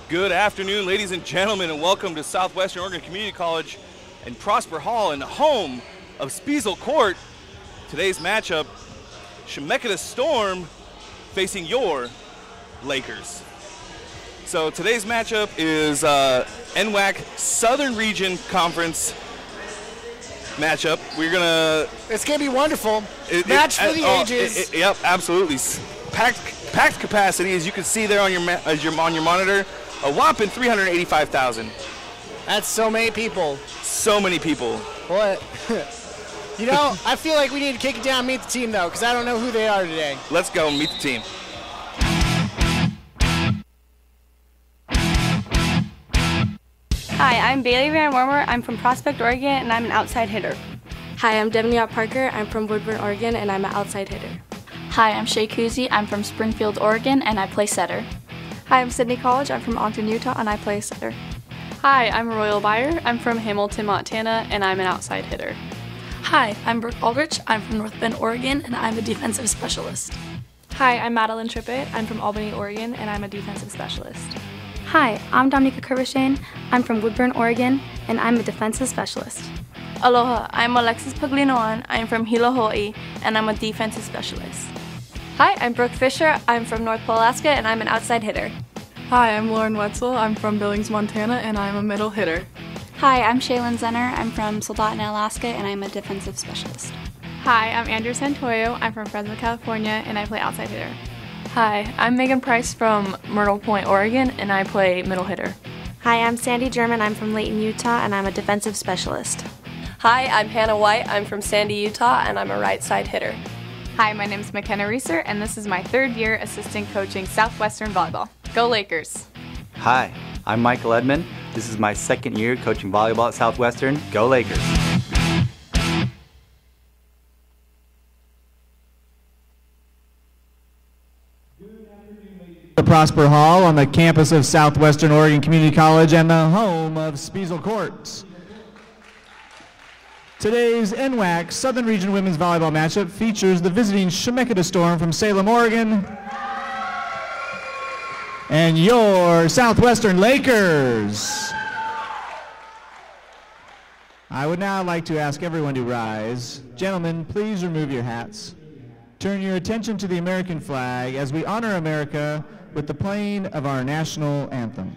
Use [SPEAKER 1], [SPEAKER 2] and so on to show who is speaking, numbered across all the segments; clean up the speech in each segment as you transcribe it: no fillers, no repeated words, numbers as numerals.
[SPEAKER 1] Good afternoon, ladies and gentlemen, and welcome to Southwestern Oregon Community College and Prosper Hall and home of Spiesel Court. Today's matchup, Chemeketa Storm facing your Lakers. So today's matchup is NWAC Southern Region Conference matchup.
[SPEAKER 2] It's gonna be wonderful. Match for the ages.
[SPEAKER 1] Yep, absolutely. Packed capacity, as you can see there on your monitor. A whopping 385,000.
[SPEAKER 2] That's so many people.
[SPEAKER 1] So many people.
[SPEAKER 2] What? You know, I feel like we need to kick it down and meet the team, though, because I don't know who they are today.
[SPEAKER 1] Let's go meet the team.
[SPEAKER 3] Hi, I'm Bailey Van Wormer. I'm from Prospect, Oregon, and I'm an outside hitter.
[SPEAKER 4] Hi, I'm Devnia Parker. I'm from Woodburn, Oregon, and I'm an outside hitter.
[SPEAKER 5] Hi, I'm Shay Kuzi. I'm from Springfield, Oregon, and I play setter.
[SPEAKER 6] Hi, I'm Sydney College. I'm from Ogden, Utah, and I play setter.
[SPEAKER 7] Hi, I'm Royal Byer. I'm from Hamilton, Montana, and I'm an outside hitter.
[SPEAKER 8] Hi, I'm Brooke Aldrich. I'm from North Bend, Oregon, and I'm a defensive specialist.
[SPEAKER 9] Hi, I'm Madeline Trippett. I'm from Albany, Oregon, and I'm a defensive specialist.
[SPEAKER 10] Hi, I'm Dominica Kerbershain. I'm from Woodburn, Oregon, and I'm a defensive specialist.
[SPEAKER 11] Aloha, I'm Alexis Paglinoan. I'm from Hilo, Hawaii, and I'm a defensive specialist.
[SPEAKER 12] Hi, I'm Brooke Fisher. I'm from North Pole, Alaska, and I'm an outside hitter.
[SPEAKER 13] Hi, I'm Lauren Wetzel. I'm from Billings, Montana, and I'm a middle hitter.
[SPEAKER 14] Hi, I'm Shaylin Zenner. I'm from Soldotna, Alaska, and I'm a defensive specialist.
[SPEAKER 15] Hi, I'm Andrew Santoyo. I'm from Fresno, California, and I play outside hitter.
[SPEAKER 16] Hi, I'm Megan Price from Myrtle Point, Oregon, and I play middle hitter.
[SPEAKER 17] Hi, I'm Sandy German. I'm from Layton, Utah, and I'm a defensive specialist.
[SPEAKER 18] Hi, I'm Hannah White. I'm from Sandy, Utah, and I'm a right side hitter.
[SPEAKER 19] Hi, my name is McKenna Reeser, and this is my third year assistant coaching Southwestern Volleyball. Go Lakers!
[SPEAKER 20] Hi, I'm Michael Edmond. This is my second year coaching volleyball at Southwestern. Go Lakers!
[SPEAKER 6] The Prosper Hall on the campus of Southwestern Oregon Community College and the home of Spiesel Court. Today's NWAC Southern Region Women's Volleyball matchup features the visiting Chemeketa Storm from Salem, Oregon, and your Southwestern Lakers. I would now like to ask everyone to rise. Gentlemen, please remove your hats. Turn your attention to the American flag as we honor America with the playing of our national anthem.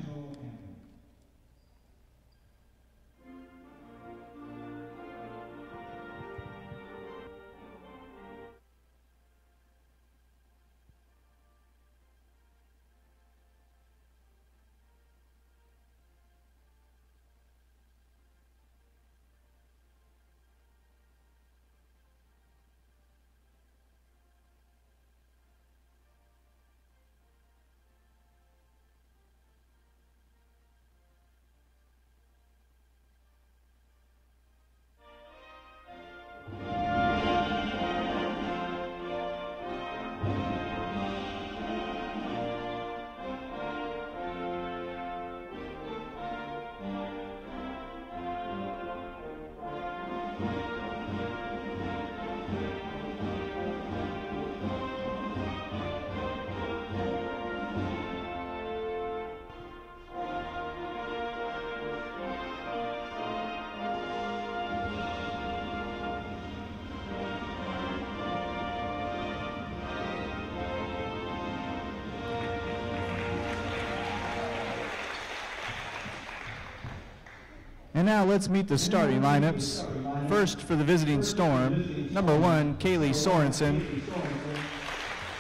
[SPEAKER 6] And now let's meet the starting lineups. First for the visiting Storm, number 1, Kaylee Sorensen.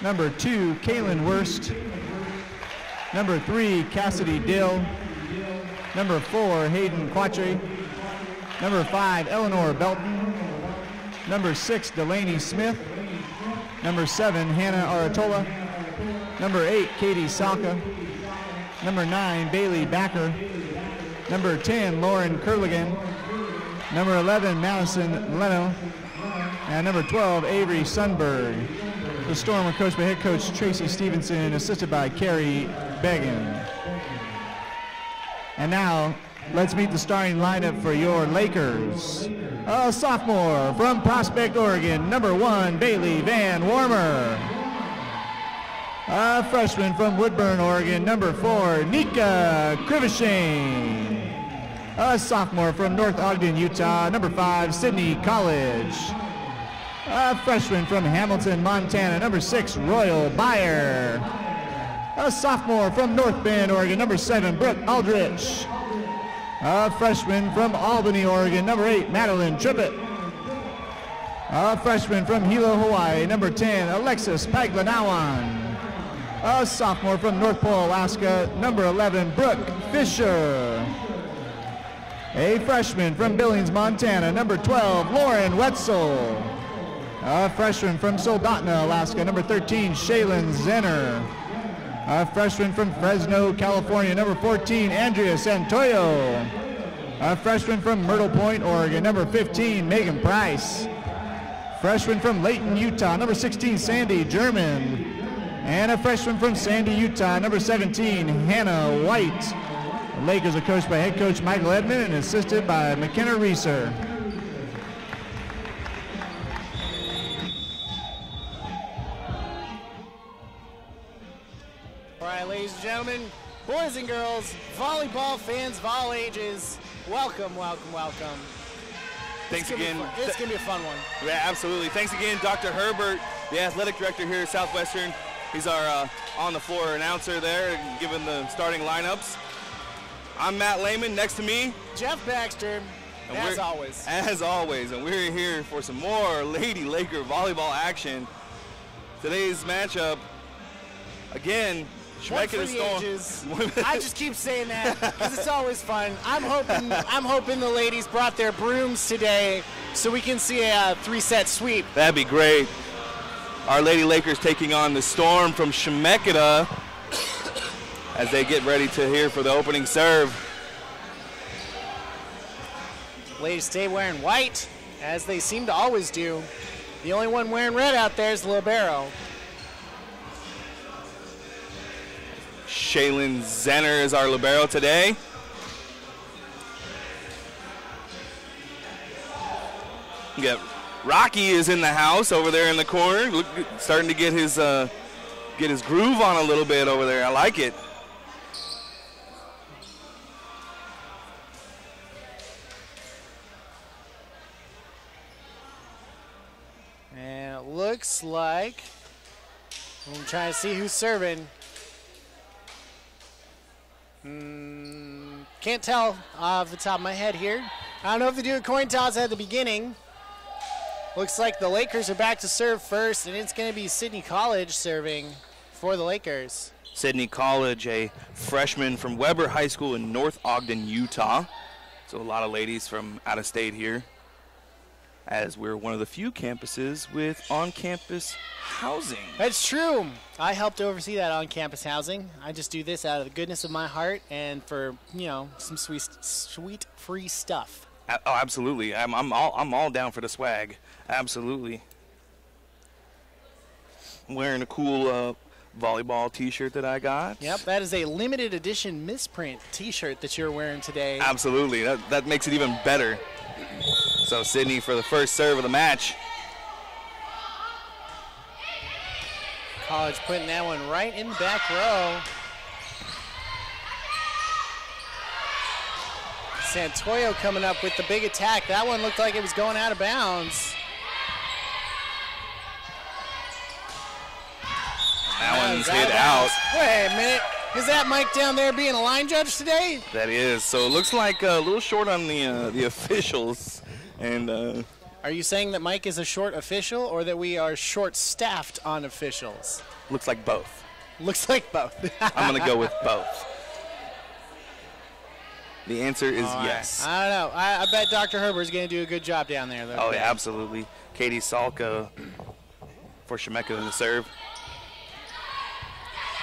[SPEAKER 6] Number 2, Kaylin Wurst. Number 3, Cassidy Dill. Number 4, Hayden Quattry. Number 5, Eleanor Belton. Number 6, Delaney Smith. Number 7, Hannah Aratola. Number 8, Katie Salka. Number 9, Bailey Backer. Number 10, Lauren Kurligan. Number 11, Madison Leno. And number 12, Avery Sundberg. The Storm are coached by head coach Tracy Stevenson, assisted by Carrie Began. And now, let's meet the starting lineup for your Lakers. A sophomore from Prospect, Oregon, number 1, Bailey Van Wormer. A freshman from Woodburn, Oregon, number 4, Nika Krivishane. A sophomore from North Ogden, Utah, number 5, Sydney College. A freshman from Hamilton, Montana, number 6, Royal Bayer. A sophomore from North Bend, Oregon, number 7, Brooke Aldrich. A freshman from Albany, Oregon, number 8, Madeline Trippett. A freshman from Hilo, Hawaii, number 10, Alexis Paglanawan. A sophomore from North Pole, Alaska, number 11, Brooke Fisher. A freshman from Billings, Montana, number 12, Lauren Wetzel. A freshman from Soldotna, Alaska, number 13, Shaylin Zenner. A freshman from Fresno, California, number 14, Andrea Santoyo. A freshman from Myrtle Point, Oregon, number 15, Megan Price. Freshman from Layton, Utah, number 16, Sandy German. And a freshman from Sandy, Utah, number 17, Hannah White. The Lakers are coached by head coach Michael Edmond and assisted by McKenna Reeser.
[SPEAKER 2] All right, ladies and gentlemen, boys and girls, volleyball fans of all ages, welcome, welcome, welcome.
[SPEAKER 1] Thanks again.
[SPEAKER 2] It's going to be a fun one.
[SPEAKER 1] Yeah, absolutely. Thanks again, Dr. Herbert, the athletic director here at Southwestern. He's our on-the-floor announcer there, giving the starting lineups. I'm Matt Lehman. Next to me,
[SPEAKER 2] Jeff Baxter, as always.
[SPEAKER 1] As always, and we're here for some more Lady Laker volleyball action. Today's matchup, again, Chemeketa Storm.
[SPEAKER 2] I just keep saying that because it's always fun. I'm hoping the ladies brought their brooms today so we can see a 3-set sweep.
[SPEAKER 1] That'd be great. Our Lady Lakers taking on the Storm from Chemeketa as they get ready to here for the opening serve.
[SPEAKER 2] Ladies stay wearing white, as they seem to always do. The only one wearing red out there is the libero.
[SPEAKER 1] Shaylin Zenner is our libero today. Yeah, Rocky is in the house over there in the corner, starting to get his groove on a little bit over there. I like it.
[SPEAKER 2] And it looks like I'm trying to see who's serving. Can't tell off the top of my head here. I don't know if they do a coin toss at the beginning. Looks like the Lakers are back to serve first, and it's going to be Sydney College serving for the Lakers.
[SPEAKER 1] Sydney College, a freshman from Weber High School in North Ogden, Utah. So a lot of ladies from out of state here, as we're one of the few campuses with on-campus housing.
[SPEAKER 2] That's true. I helped oversee that on-campus housing. I just do this out of the goodness of my heart and for, you know, some sweet free stuff.
[SPEAKER 1] Oh, absolutely. I'm all down for the swag. Absolutely. I'm wearing a cool volleyball T-shirt that I got.
[SPEAKER 2] Yep, that is a limited edition misprint T-shirt that you're wearing today.
[SPEAKER 1] Absolutely. That makes it even better. So Sydney for the first serve of the match.
[SPEAKER 2] College putting that one right in the back row. Santoyo coming up with the big attack. That one looked like it was going out of bounds.
[SPEAKER 1] That one's hit out.
[SPEAKER 2] Wait a minute. Is that Mike down there being a line judge today?
[SPEAKER 1] That is. So it looks like a little short on the officials. And
[SPEAKER 2] are you saying that Mike is a short official or that we are short-staffed on officials?
[SPEAKER 1] Looks like both.
[SPEAKER 2] Looks like both.
[SPEAKER 1] I'm going to go with both. The answer is yes.
[SPEAKER 2] I don't know. I bet Dr. Herbert's going to do a good job down there, though.
[SPEAKER 1] Oh, yeah, absolutely. Katie Salka for Chemeketa to serve.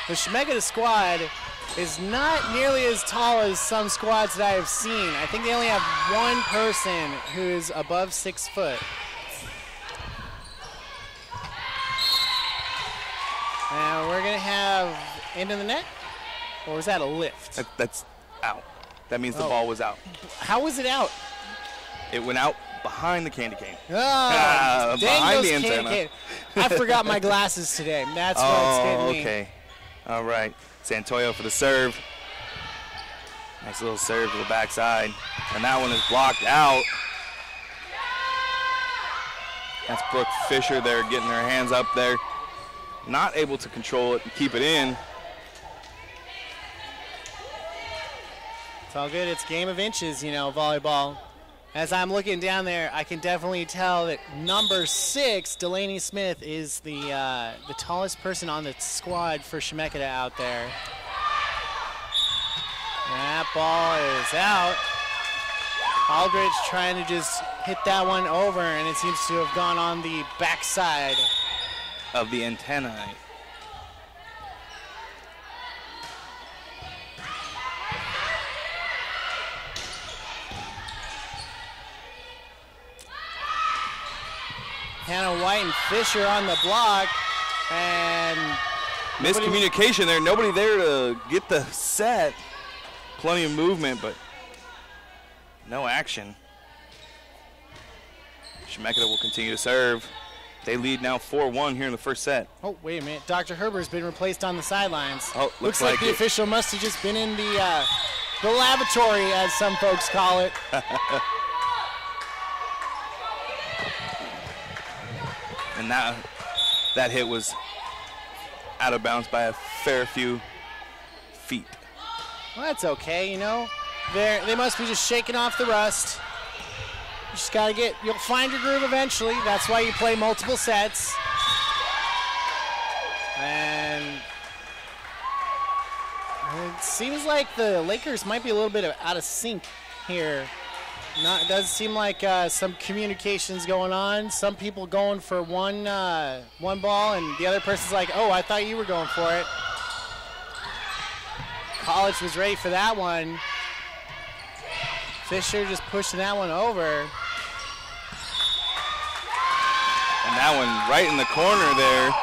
[SPEAKER 2] The Chemeketa squad is not nearly as tall as some squads that I have seen. I think they only have one person who is above 6 foot. And we're going to have into the net? Or was that a lift?
[SPEAKER 1] That's out. That means the ball was out.
[SPEAKER 2] How was it out?
[SPEAKER 1] It went out behind the candy cane.
[SPEAKER 2] Oh,
[SPEAKER 1] behind the antenna.
[SPEAKER 2] I forgot my glasses today. That's what's getting me.
[SPEAKER 1] Okay. All right, Santoyo for the serve. Nice little serve to the backside. And that one is blocked out. That's Brooke Fisher there getting her hands up there. Not able to control it and keep it in.
[SPEAKER 2] It's all good. It's game of inches, you know, volleyball. As I'm looking down there, I can definitely tell that number 6, Delaney Smith, is the tallest person on the squad for Chemeketa out there. That ball is out. Aldridge trying to just hit that one over, and it seems to have gone on the backside
[SPEAKER 1] of the antennae.
[SPEAKER 2] Hannah White and Fisher on the block, and
[SPEAKER 1] miscommunication there. Nobody there to get the set. Plenty of movement, but no action. Chemeketa will continue to serve. They lead now 4-1 here in the first set.
[SPEAKER 2] Oh, wait a minute. Dr. Herber's been replaced on the sidelines.
[SPEAKER 1] Oh,
[SPEAKER 2] looks like the official must have just been in the lavatory, as some folks call it.
[SPEAKER 1] And that hit was out of bounds by a fair few feet.
[SPEAKER 2] Well, that's okay, you know. They must be just shaking off the rust. You just gotta you'll find your groove eventually. That's why you play multiple sets. And it seems like the Lakers might be a little bit out of sync here. It does seem like some communications going on. Some people going for one ball, and the other person's like, "Oh, I thought you were going for it." College was ready for that one. Fisher just pushing that one over.
[SPEAKER 1] And that one right in the corner there.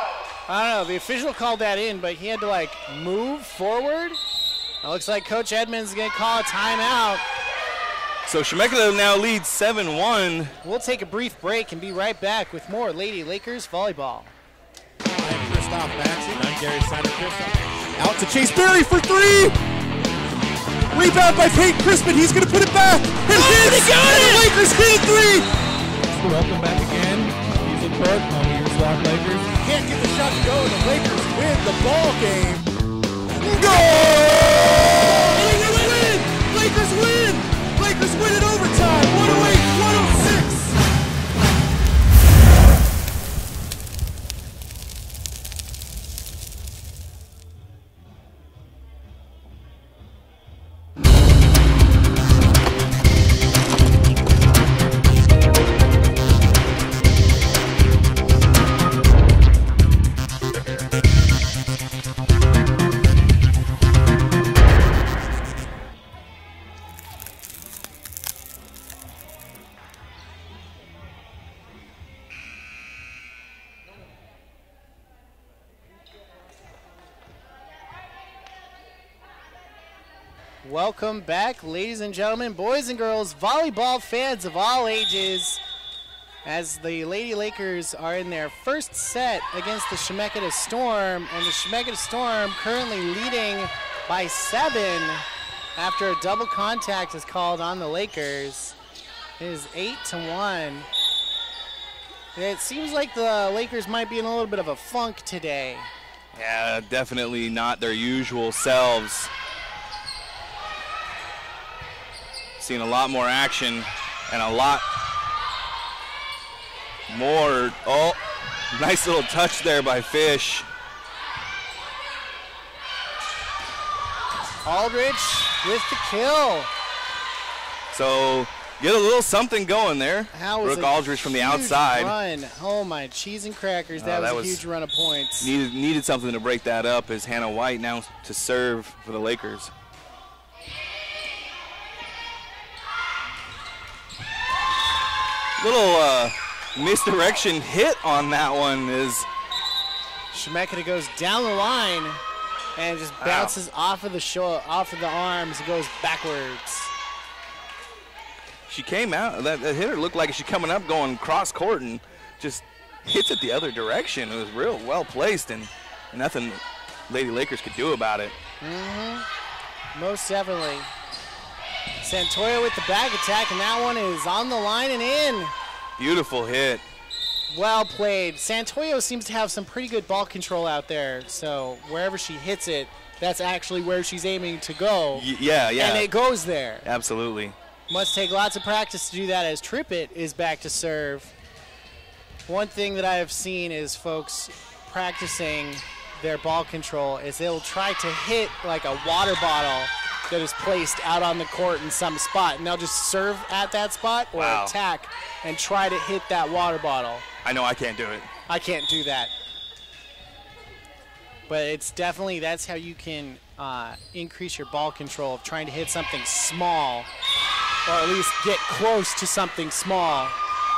[SPEAKER 2] I don't know, the official called that in, but he had to like move forward. It looks like Coach Edmonds is gonna call a timeout.
[SPEAKER 1] So Chemeketa now leads 7-1.
[SPEAKER 2] We'll take a brief break and be right back with more Lady Lakers volleyball.
[SPEAKER 21] I'm Christoph Maxey. I'm Gary Snyder-Christoph. Out to Chase Berry for 3. Rebound by Peyton Crispin. He's going to put it back. And they got it! The Lakers hit 3.
[SPEAKER 22] So welcome back again. Diesel Court, home of your SWOCC Lakers.
[SPEAKER 21] Can't get the shot to go, and the Lakers win the ball game.
[SPEAKER 22] Go!
[SPEAKER 21] Lakers win! Lakers win! Lakers win in overtime. 108-106.
[SPEAKER 2] Welcome back, ladies and gentlemen, boys and girls, volleyball fans of all ages, as the Lady Lakers are in their first set against the Chemeketa Storm, and the Chemeketa Storm currently leading by 7 after a double contact is called on the Lakers. It is 8-1. It seems like the Lakers might be in a little bit of a funk today.
[SPEAKER 1] Yeah, definitely not their usual selves. Seen a lot more action and a lot more. Oh, nice little touch there by Fish.
[SPEAKER 2] Aldridge with the kill.
[SPEAKER 1] So get a little something going there. Brooke Aldridge from the outside.
[SPEAKER 2] Run. Oh my cheese and crackers, that was a huge run of points.
[SPEAKER 1] Needed something to break that up as Hannah White now to serve for the Lakers. Little misdirection hit on that one is
[SPEAKER 2] Chemeketa goes down the line and just bounces off of the arms and goes backwards.
[SPEAKER 1] She came out, that hitter looked like she coming up going cross court and just hits it the other direction. It was real well placed and nothing Lady Lakers could do about it.
[SPEAKER 2] Most definitely. Santoyo with the back attack, and that one is on the line and in.
[SPEAKER 1] Beautiful hit.
[SPEAKER 2] Well played. Santoyo seems to have some pretty good ball control out there, so wherever she hits it, that's actually where she's aiming to go.
[SPEAKER 1] Yeah.
[SPEAKER 2] And it goes there.
[SPEAKER 1] Absolutely.
[SPEAKER 2] Must take lots of practice to do that, as Trippett is back to serve. One thing that I have seen is folks practicing their ball control is they'll try to hit like a water bottle that is placed out on the court in some spot, and they'll just serve at that spot or attack and try to hit that water bottle.
[SPEAKER 1] I know I can't do it.
[SPEAKER 2] I can't do that. But it's definitely, that's how you can increase your ball control, of trying to hit something small, or at least get close to something small.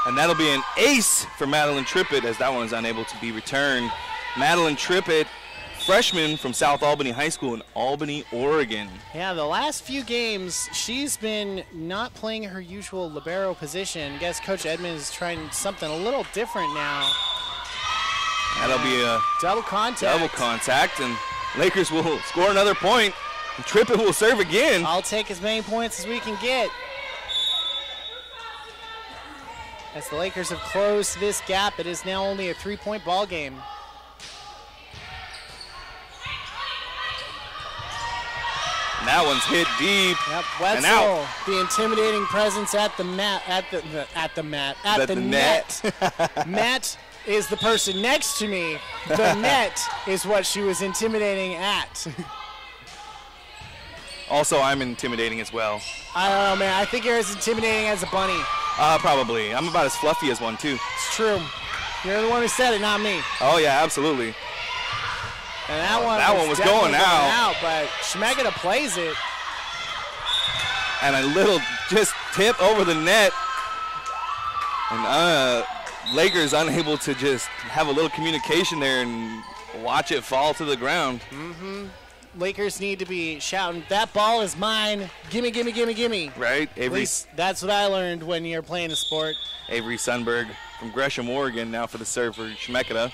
[SPEAKER 1] And that'll be an ace for Madeline Trippett, as that one is unable to be returned. Madeline Trippett, freshman from South Albany High School in Albany, Oregon.
[SPEAKER 2] Yeah, the last few games, she's been not playing her usual libero position. I guess Coach Edmond is trying something a little different now.
[SPEAKER 1] That'll be a
[SPEAKER 2] double contact,
[SPEAKER 1] and Lakers will score another point. And Trippett will serve again.
[SPEAKER 2] I'll take as many points as we can get. As the Lakers have closed this gap, it is now only a 3-point ball game.
[SPEAKER 1] And that one's hit deep.
[SPEAKER 2] Yep, Wetzel,
[SPEAKER 1] and out.
[SPEAKER 2] The intimidating presence at the net. Matt is the person next to me. The net is what she was intimidating at.
[SPEAKER 1] Also, I'm intimidating as well.
[SPEAKER 2] I don't know, man. I think you're as intimidating as a bunny.
[SPEAKER 1] Probably. I'm about as fluffy as one, too.
[SPEAKER 2] It's true. You're the one who said it, not me.
[SPEAKER 1] Oh, yeah, absolutely.
[SPEAKER 2] And that one was
[SPEAKER 1] going out.
[SPEAKER 2] But Chemeketa plays it.
[SPEAKER 1] And a little just tip over the net. And Lakers unable to just have a little communication there and watch it fall to the ground.
[SPEAKER 2] Lakers need to be shouting, "That ball is mine. Gimme, gimme, gimme, gimme."
[SPEAKER 1] Right.
[SPEAKER 2] At least that's what I learned when you're playing a sport.
[SPEAKER 1] Avery Sundberg from Gresham, Oregon, now for the serve for Chemeketa.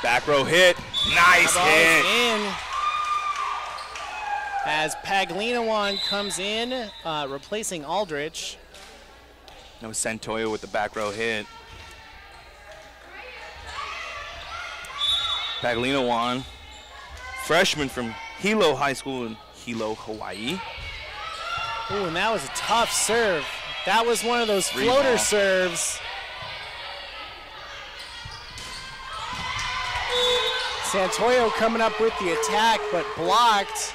[SPEAKER 1] Back row hit. Nice hit.
[SPEAKER 2] In. As Paglinawan comes in, replacing Aldrich.
[SPEAKER 1] That was Santoyo with the back row hit. Paglinawan, freshman from Hilo High School in Hilo, Hawaii.
[SPEAKER 2] Ooh, and that was a tough serve. That was one of those floater serves. Santoyo coming up with the attack, but blocked.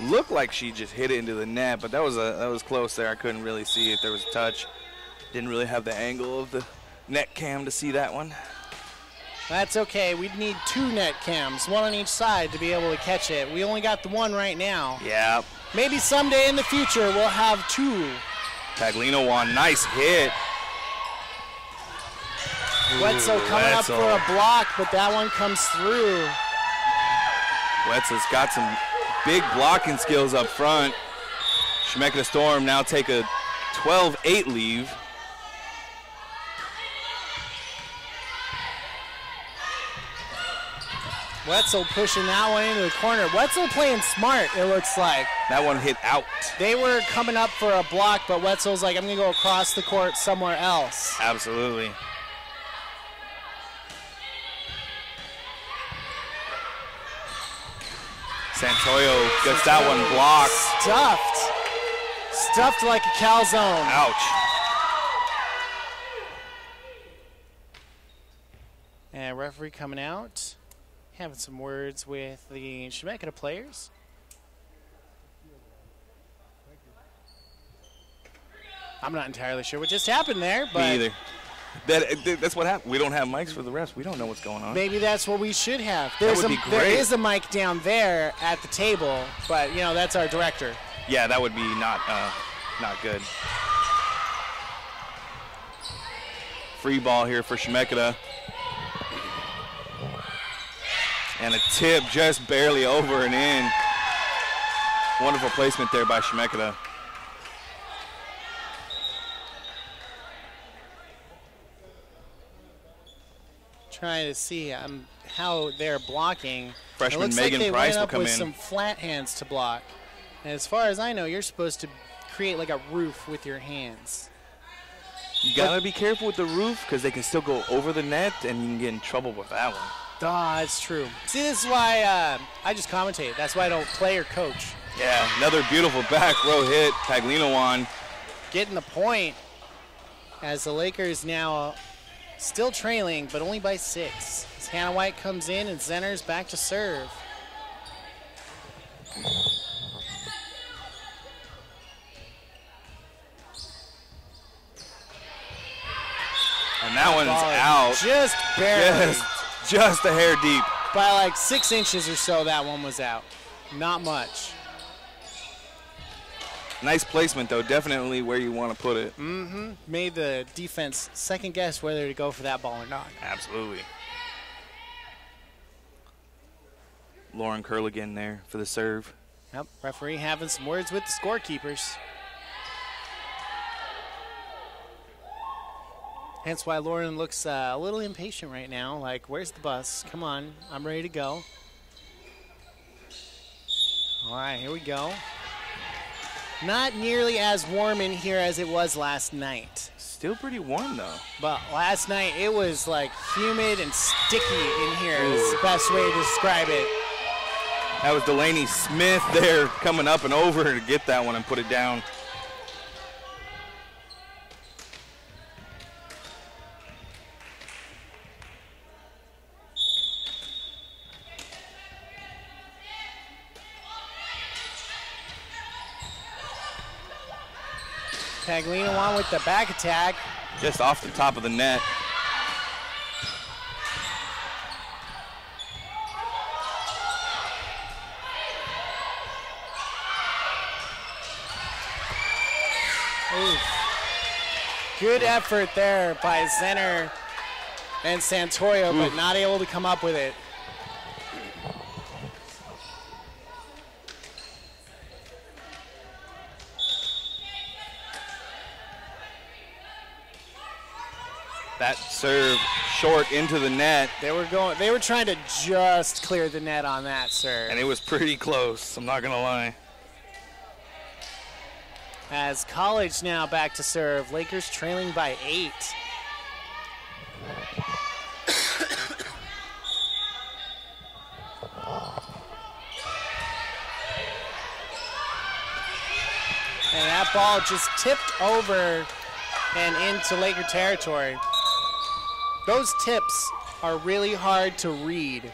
[SPEAKER 1] Looked like she just hit it into the net, but that was close there. I couldn't really see if there was a touch. Didn't really have the angle of the net cam to see that one.
[SPEAKER 2] That's okay. We'd need 2 net cams, one on each side, to be able to catch it. We only got the one right now.
[SPEAKER 1] Yeah.
[SPEAKER 2] Maybe someday in the future we'll have 2.
[SPEAKER 1] Paglinawan, nice hit.
[SPEAKER 2] Wetzel coming up for a block, but that one comes through.
[SPEAKER 1] Wetzel's got some big blocking skills up front. Chemeketa Storm now take a 12-8 lead.
[SPEAKER 2] Wetzel pushing that one into the corner. Wetzel playing smart, it looks like.
[SPEAKER 1] That one hit out.
[SPEAKER 2] They were coming up for a block, but Wetzel's like, I'm going to go across the court somewhere else.
[SPEAKER 1] Absolutely. Santoyo gets that one blocked.
[SPEAKER 2] Stuffed like a calzone.
[SPEAKER 1] Ouch.
[SPEAKER 2] And referee coming out, having some words with the Chemeketa players. I'm not entirely sure what just happened there, but
[SPEAKER 1] me either. That's what happened. We don't have mics for the refs. We don't know what's going on.
[SPEAKER 2] Maybe that's what we should have.
[SPEAKER 1] That would be great.
[SPEAKER 2] There is a mic down there at the table, but you know that's our director.
[SPEAKER 1] Yeah, that would be not good. Free ball here for Chemeketa. And a tip just barely over and in. Wonderful placement there by Chemeketa.
[SPEAKER 2] trying to see how they're blocking.
[SPEAKER 1] Freshman
[SPEAKER 2] it looks
[SPEAKER 1] Megan
[SPEAKER 2] like they
[SPEAKER 1] Price
[SPEAKER 2] went
[SPEAKER 1] will
[SPEAKER 2] up
[SPEAKER 1] come
[SPEAKER 2] with
[SPEAKER 1] in.
[SPEAKER 2] some flat hands to block. And as far as I know, you're supposed to create like a roof with your hands.
[SPEAKER 1] You got to be careful with the roof because they can still go over the net and you can get in trouble with that one.
[SPEAKER 2] That's true. See, this is why I just commentate. That's why I don't play or coach.
[SPEAKER 1] Yeah, another beautiful back row hit. Paglino
[SPEAKER 2] getting the point as the Lakers now still trailing, but only by 6. As Hannah White comes in and Zenner's back to serve.
[SPEAKER 1] And that one's out.
[SPEAKER 2] Just barely.
[SPEAKER 1] Just a hair deep.
[SPEAKER 2] By like 6 inches or so, that one was out. Not much.
[SPEAKER 1] Nice placement, though. Definitely where you want to put it.
[SPEAKER 2] Mm-hmm. Made the defense second guess whether to go for that ball or not.
[SPEAKER 1] Absolutely. Lauren Curligan there for the serve.
[SPEAKER 2] Yep, referee having some words with the scorekeepers. Hence why Lauren looks a little impatient right now. Like, where's the bus? Come on, I'm ready to go. All right, here we go. Not nearly as warm in here as it was last night.
[SPEAKER 1] Still pretty warm, though.
[SPEAKER 2] But last night, it was like humid and sticky in here. Is the best way to describe it.
[SPEAKER 1] That was Delaney Smith there coming up and over to get that one and put it down.
[SPEAKER 2] Paglino on with the back attack.
[SPEAKER 1] Just off the top of the net.
[SPEAKER 2] Oof. Good effort there by Zenner and Santoyo, but not able to come up with it.
[SPEAKER 1] That serve short into the net.
[SPEAKER 2] They were trying to just clear the net on that serve.
[SPEAKER 1] And it was pretty close, I'm not gonna lie.
[SPEAKER 2] As College now back to serve, Lakers trailing by 8. And that ball just tipped over and into Laker territory. Those tips are really hard to read.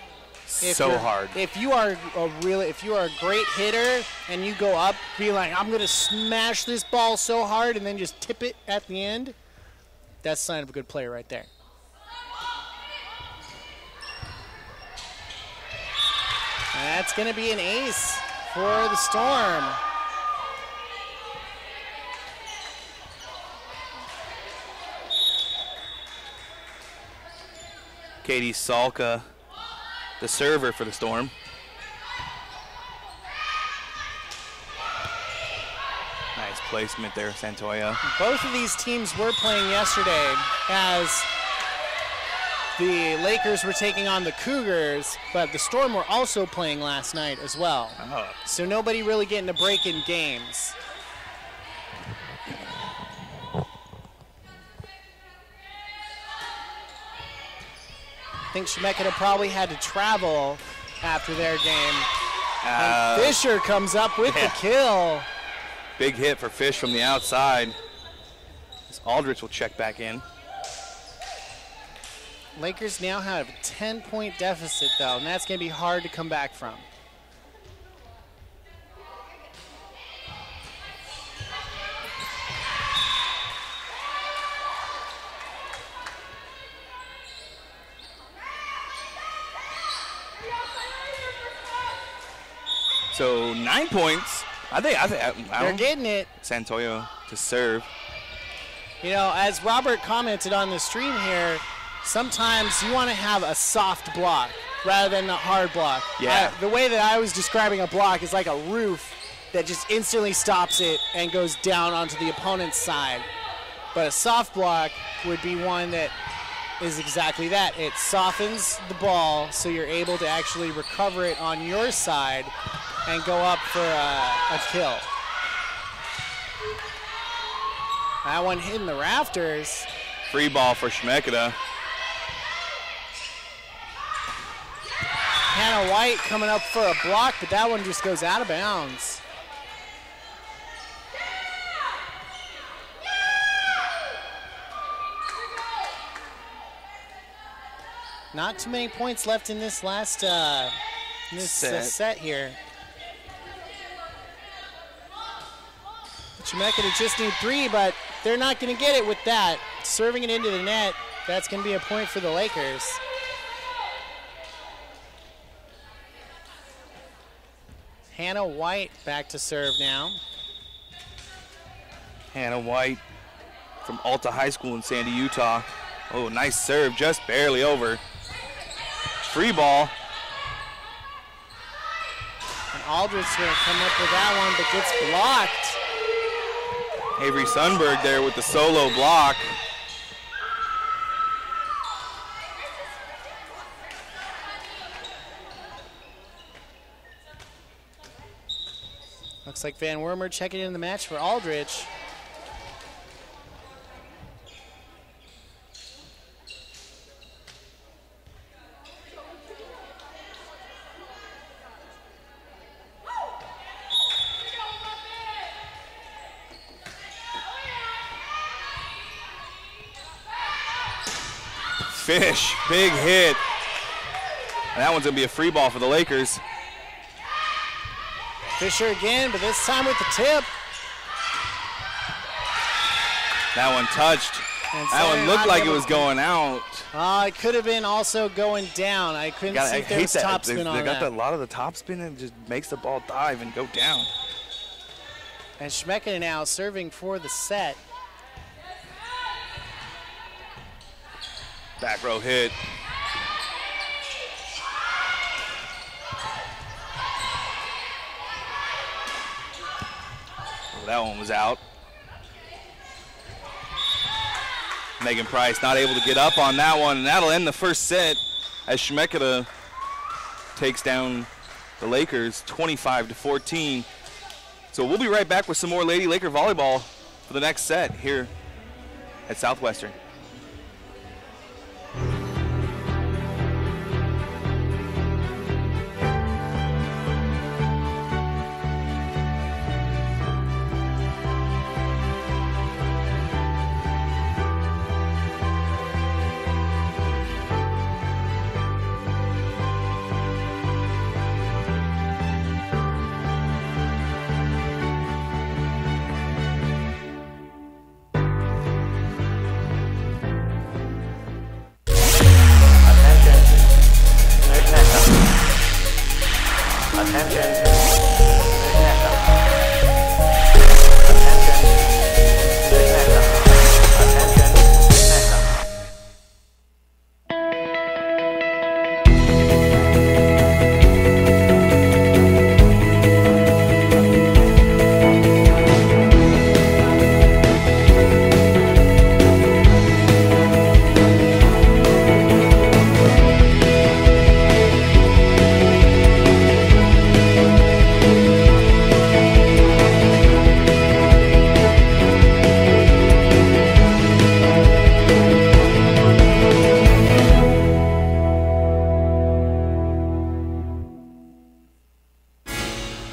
[SPEAKER 1] Hard.
[SPEAKER 2] If you are a great hitter and you go up being like, I'm gonna smash this ball so hard and then just tip it at the end, that's a sign of a good player right there. And that's gonna be an ace for the Storm.
[SPEAKER 1] Katie Salka, the server for the Storm. Nice placement there, Santoya.
[SPEAKER 2] Both of these teams were playing yesterday as the Lakers were taking on the Cougars, but the Storm were also playing last night as well.
[SPEAKER 1] Oh.
[SPEAKER 2] So nobody really getting a break in games. I think Chemeketa probably had to travel after their game. And Fisher comes up with the kill.
[SPEAKER 1] Big hit for Fish from the outside. As Aldrich will check back in.
[SPEAKER 2] Lakers now have a 10-point deficit, though, and that's going to be hard to come back from.
[SPEAKER 1] So 9 points.
[SPEAKER 2] They're getting it.
[SPEAKER 1] Santoyo to serve.
[SPEAKER 2] You know, as Robert commented on the stream here, sometimes you want to have a soft block rather than a hard block.
[SPEAKER 1] Yeah.
[SPEAKER 2] The way that I was describing a block is like a roof that just instantly stops it and goes down onto the opponent's side. But a soft block would be one that is exactly that. It softens the ball so you're able to actually recover it on your side and go up for a kill. That one hitting the rafters.
[SPEAKER 1] Free ball for Chemeketa.
[SPEAKER 2] Hannah White coming up for a block, but that one just goes out of bounds. Not too many points left in this last set here. Chemeketa just need 3, but they're not going to get it with that. Serving it into the net, that's going to be a point for the Lakers. Hannah White back to serve now.
[SPEAKER 1] Hannah White from Alta High School in Sandy, Utah. Oh, nice serve, just barely over. Free ball.
[SPEAKER 2] And Aldridge's going to come up with that one, but gets blocked.
[SPEAKER 1] Avery Sundberg there with the solo block.
[SPEAKER 2] Looks like Van Wormer checking in the match for Aldridge.
[SPEAKER 1] Fish, big hit. And that one's gonna be a free ball for the Lakers.
[SPEAKER 2] Fisher again, but this time with the tip.
[SPEAKER 1] That one touched. That one looked like it was going out.
[SPEAKER 2] It could have been also going down. I couldn't see if there was topspin on that.
[SPEAKER 1] They got a lot of the topspin and just makes the ball dive and go down.
[SPEAKER 2] And Chemeketa now serving for the set.
[SPEAKER 1] Back row hit. Oh, that one was out. Megan Price not able to get up on that one, and that'll end the first set as Chemeketa takes down the Lakers 25-14. So we'll be right back with some more Lady Laker volleyball for the next set here at Southwestern.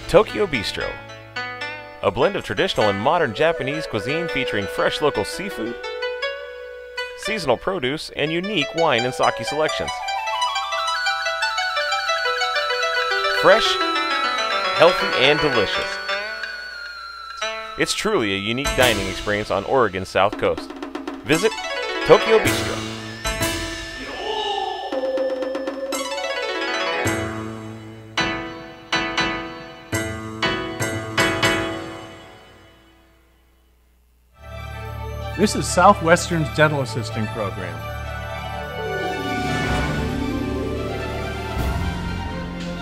[SPEAKER 3] Tokyo Bistro, a blend of traditional and modern Japanese cuisine featuring fresh local seafood, seasonal produce, and unique wine and sake selections. Fresh, healthy, and delicious. It's truly a unique dining experience on Oregon's South Coast. Visit Tokyo Bistro.
[SPEAKER 4] This is Southwestern's dental assisting program.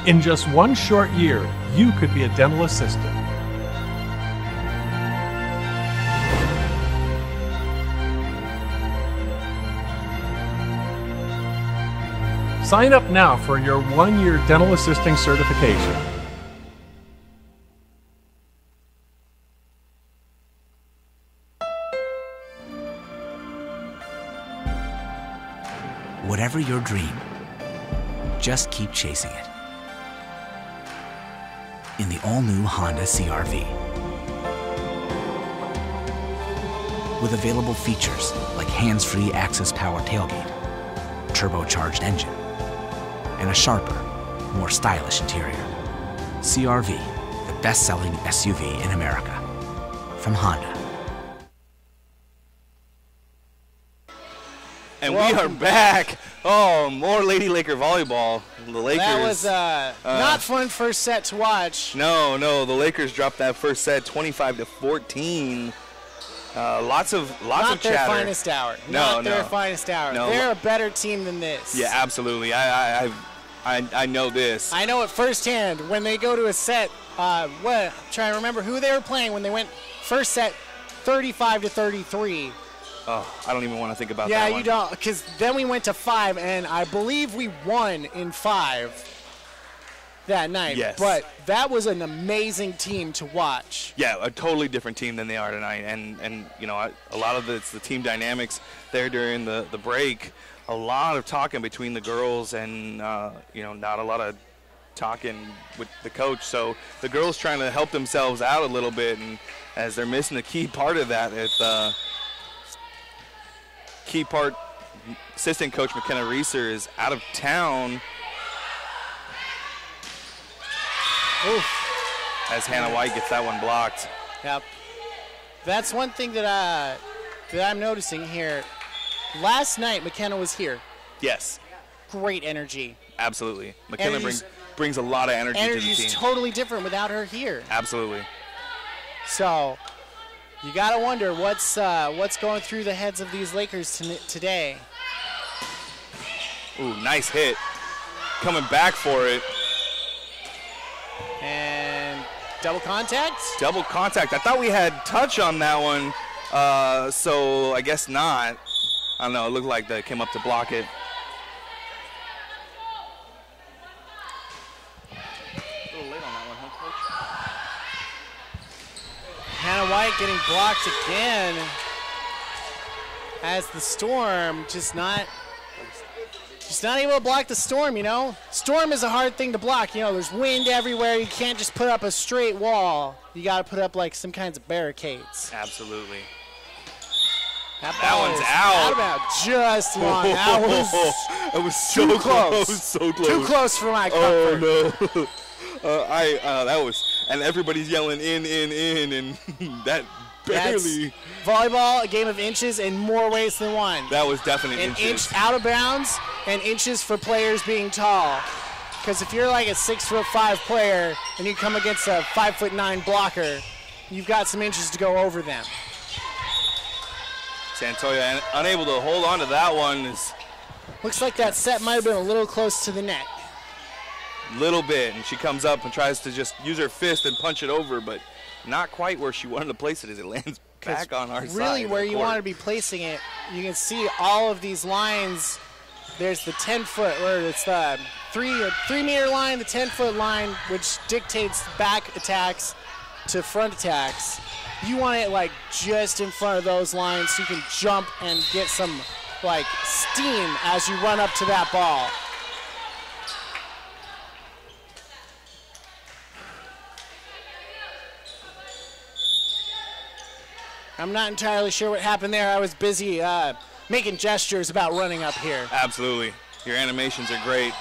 [SPEAKER 4] In just one short year, you could be a dental assistant. Sign up now for your 1-year dental assisting certification.
[SPEAKER 5] Whatever your dream, just keep chasing it. In the all-new Honda CR-V. With available features like hands-free access power tailgate, turbocharged engine, and a sharper, more stylish interior. CR-V, the best-selling SUV in America. From Honda.
[SPEAKER 1] And we are back. Oh, more Lady Laker volleyball. The Lakers.
[SPEAKER 2] That was not fun first set to watch.
[SPEAKER 1] No, the Lakers dropped that first set 25-14. Lots of chatter.
[SPEAKER 2] Not their finest hour.
[SPEAKER 1] Not
[SPEAKER 2] their finest hour.
[SPEAKER 1] No.
[SPEAKER 2] They're a better team than this.
[SPEAKER 1] Yeah, absolutely. I know this.
[SPEAKER 2] I know it firsthand. When they go to a set, I'm trying to remember who they were playing when they went first set 35-33.
[SPEAKER 1] Oh, I don't even want to think about that
[SPEAKER 2] Yeah,
[SPEAKER 1] one.
[SPEAKER 2] you don't, because then we went to 5, and I believe we won in 5 that night.
[SPEAKER 1] Yes.
[SPEAKER 2] But that was an amazing team to watch.
[SPEAKER 1] Yeah, a totally different team than they are tonight. And you know, a lot of it's the team dynamics there during the break. A lot of talking between the girls and, you know, not a lot of talking with the coach. So the girls trying to help themselves out a little bit, and as they're missing a key part of that, key part, assistant coach McKenna Reeser is out of town.
[SPEAKER 2] Oof.
[SPEAKER 1] As Hannah White gets that one blocked.
[SPEAKER 2] Yep. That's one thing that I'm noticing here. Last night, McKenna was here.
[SPEAKER 1] Yes.
[SPEAKER 2] Great energy.
[SPEAKER 1] Absolutely. McKenna brings a lot of energy to the team.
[SPEAKER 2] Energy's totally different without her here.
[SPEAKER 1] Absolutely.
[SPEAKER 2] So you got to wonder what's going through the heads of these Lakers today.
[SPEAKER 1] Ooh, nice hit. Coming back for it.
[SPEAKER 2] And double contact?
[SPEAKER 1] Double contact. I thought we had touch on that one, so I guess not. I don't know. It looked like they came up to block it. A little late on that one, huh, Coach?
[SPEAKER 2] Hannah White getting blocked again as the Storm just not able to block the Storm, you know. Storm is a hard thing to block, you know. There's wind everywhere. You can't just put up a straight wall. You got to put up like some kinds of barricades.
[SPEAKER 1] Absolutely.
[SPEAKER 2] That
[SPEAKER 1] one's out.
[SPEAKER 2] About just long.
[SPEAKER 1] That was so close. So close.
[SPEAKER 2] Too close for my comfort.
[SPEAKER 1] Oh no. That was, and everybody's yelling in, and that barely.
[SPEAKER 2] That's volleyball, a game of inches in more ways than one.
[SPEAKER 1] That was definitely
[SPEAKER 2] an inch out of bounds, and inches for players being tall. Because if you're like a 6'5" player and you come against a 5'9" blocker, you've got some inches to go over them.
[SPEAKER 1] Santoya unable to hold on to that one.
[SPEAKER 2] Looks like that set might have been a little close to the net.
[SPEAKER 1] Little bit, and she comes up and tries to just use her fist and punch it over, but not quite where she wanted to place it as it lands back on our side.
[SPEAKER 2] Really where you want to be placing it, you can see all of these lines. There's the 10-foot, or it's the 3-meter line, the 10-foot line, which dictates back attacks to front attacks. You want it like just in front of those lines so you can jump and get some like steam as you run up to that ball. I'm not entirely sure what happened there. I was busy making gestures about running up here.
[SPEAKER 1] Absolutely. Your animations are great.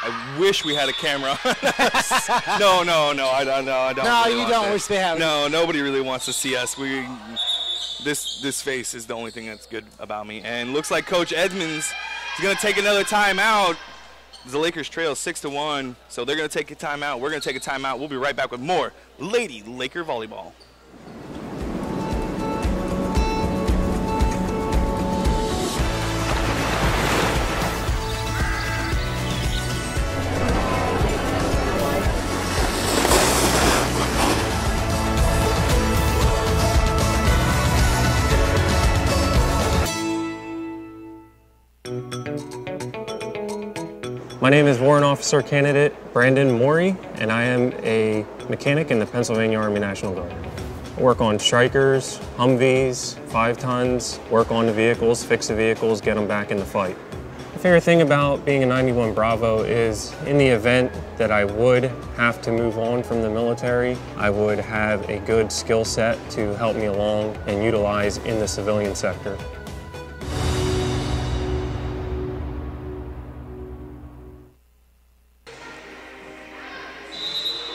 [SPEAKER 1] I wish we had a camera. No, I don't.
[SPEAKER 2] No, you don't wish they had.
[SPEAKER 1] No, nobody really wants to see us. This face is the only thing that's good about me. And looks like Coach Edmonds is going to take another timeout. The Lakers trail 6-1, so they're going to take a timeout. We're going to take a timeout. We'll be right back with more Lady Laker volleyball.
[SPEAKER 7] My name is Warrant Officer Candidate Brandon Morey, and I am a mechanic in the Pennsylvania Army National Guard. I work on strikers, Humvees, 5 tons, work on the vehicles, fix the vehicles, get them back in the fight. The favorite thing about being a 91 Bravo is in the event that I would have to move on from the military, I would have a good skill set to help me along and utilize in the civilian sector.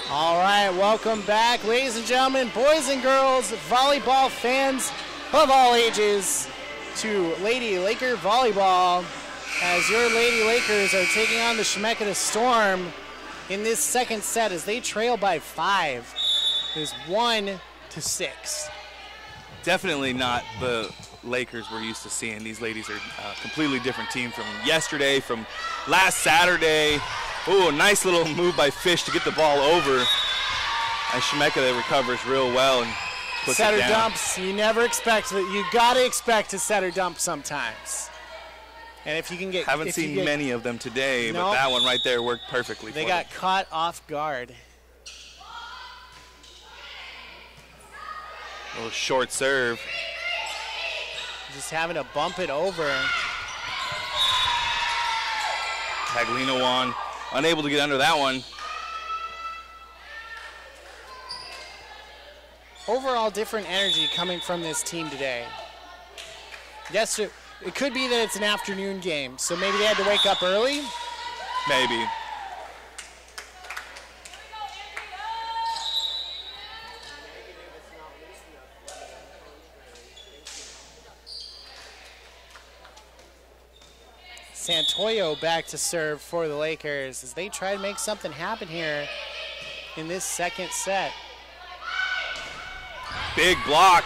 [SPEAKER 2] All right, welcome back, ladies and gentlemen, boys and girls, volleyball fans of all ages, to Lady Laker Volleyball, as your Lady Lakers are taking on the Chemeketa Storm in this second set as they trail by 5. It is 1-6.
[SPEAKER 1] Definitely not the Lakers we're used to seeing. These ladies are a completely different team from yesterday, from last Saturday. Ooh, a nice little move by Fish to get the ball over. As Chemeketa recovers real well and puts it down.
[SPEAKER 2] Setter dumps, you never expect that. You gotta expect a setter dump sometimes. And if you can get,
[SPEAKER 1] haven't seen many of them today, but that one right there worked perfectly.
[SPEAKER 2] They got caught off guard.
[SPEAKER 1] A little short serve.
[SPEAKER 2] Just having to bump it over.
[SPEAKER 1] Paglino unable to get under that one.
[SPEAKER 2] Overall different energy coming from this team today. Yes, it could be that it's an afternoon game, so maybe they had to wake up early.
[SPEAKER 1] Maybe.
[SPEAKER 2] Santoyo back to serve for the Lakers as they try to make something happen here in this second set.
[SPEAKER 1] Big block.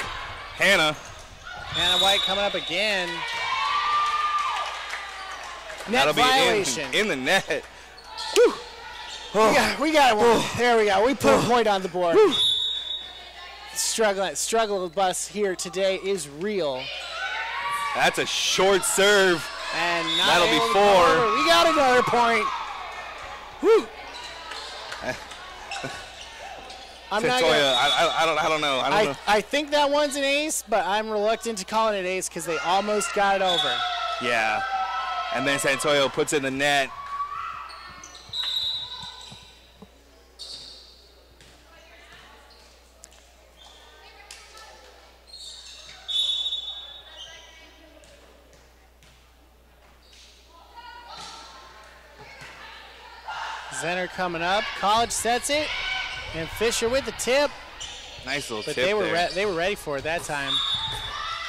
[SPEAKER 1] Hannah
[SPEAKER 2] White coming up again. Net
[SPEAKER 1] That'll
[SPEAKER 2] violation.
[SPEAKER 1] Be in the net.
[SPEAKER 2] Whew. Oh. We got one. There we go. We put a point on the board. Struggle bus here today is real.
[SPEAKER 1] That's a short serve.
[SPEAKER 2] And
[SPEAKER 1] that'll be 4.
[SPEAKER 2] We got another point. Whew.
[SPEAKER 1] I don't know.
[SPEAKER 2] I think that one's an ace, but I'm reluctant to call it an ace because they almost got it over.
[SPEAKER 1] Yeah. And then Santoyo puts it in the net.
[SPEAKER 2] Zenner coming up. College sets it. And Fisher with the tip.
[SPEAKER 1] Nice little
[SPEAKER 2] but
[SPEAKER 1] tip
[SPEAKER 2] they were ready for it that time.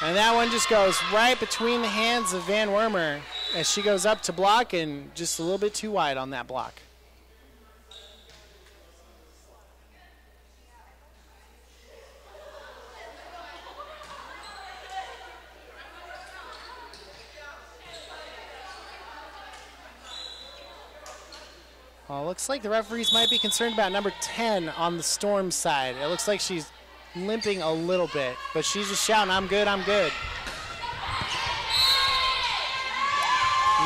[SPEAKER 2] And that one just goes right between the hands of Van Wormer as she goes up to block and just a little bit too wide on that block. Well, looks like the referees might be concerned about number 10 on the Storm side. It looks like she's limping a little bit, but she's just shouting, "I'm good, I'm good."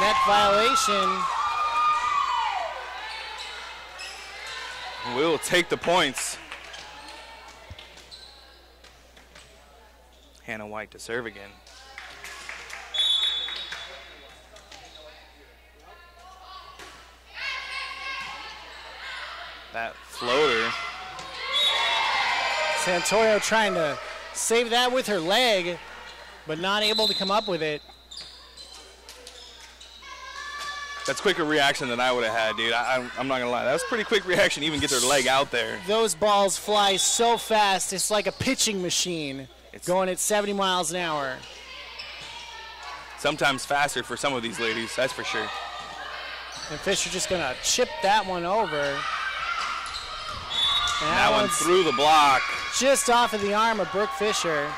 [SPEAKER 2] Net violation.
[SPEAKER 1] We'll take the points. Hannah White to serve again. That floater.
[SPEAKER 2] Santoyo trying to save that with her leg, but not able to come up with it.
[SPEAKER 1] That's quicker reaction than I would have had, dude. I'm not gonna lie. That was pretty quick reaction, even get her leg out there.
[SPEAKER 2] Those balls fly so fast, it's like a pitching machine going at 70 miles an hour.
[SPEAKER 1] Sometimes faster for some of these ladies, that's for sure.
[SPEAKER 2] And Fisher just gonna chip that one over. And
[SPEAKER 1] that one through the block.
[SPEAKER 2] Just off of the arm of Brooke Fisher.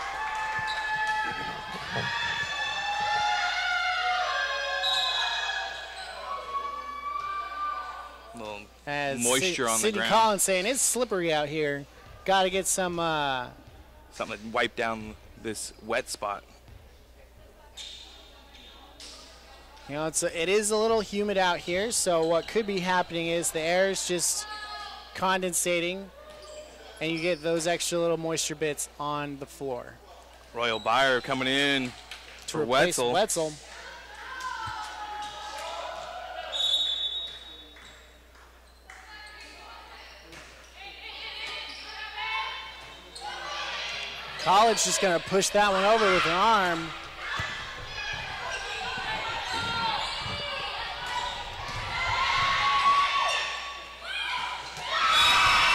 [SPEAKER 1] Little
[SPEAKER 2] as
[SPEAKER 1] moisture on the
[SPEAKER 2] Sydney
[SPEAKER 1] ground.
[SPEAKER 2] Collins saying it's slippery out here. Got to get some
[SPEAKER 1] something to wipe down this wet spot.
[SPEAKER 2] You know, it is a little humid out here, so what could be happening is the air is just condensating, and you get those extra little moisture bits on the floor.
[SPEAKER 1] Royal Buyer coming in for Wetzel.
[SPEAKER 2] College just going to push that one over with an arm.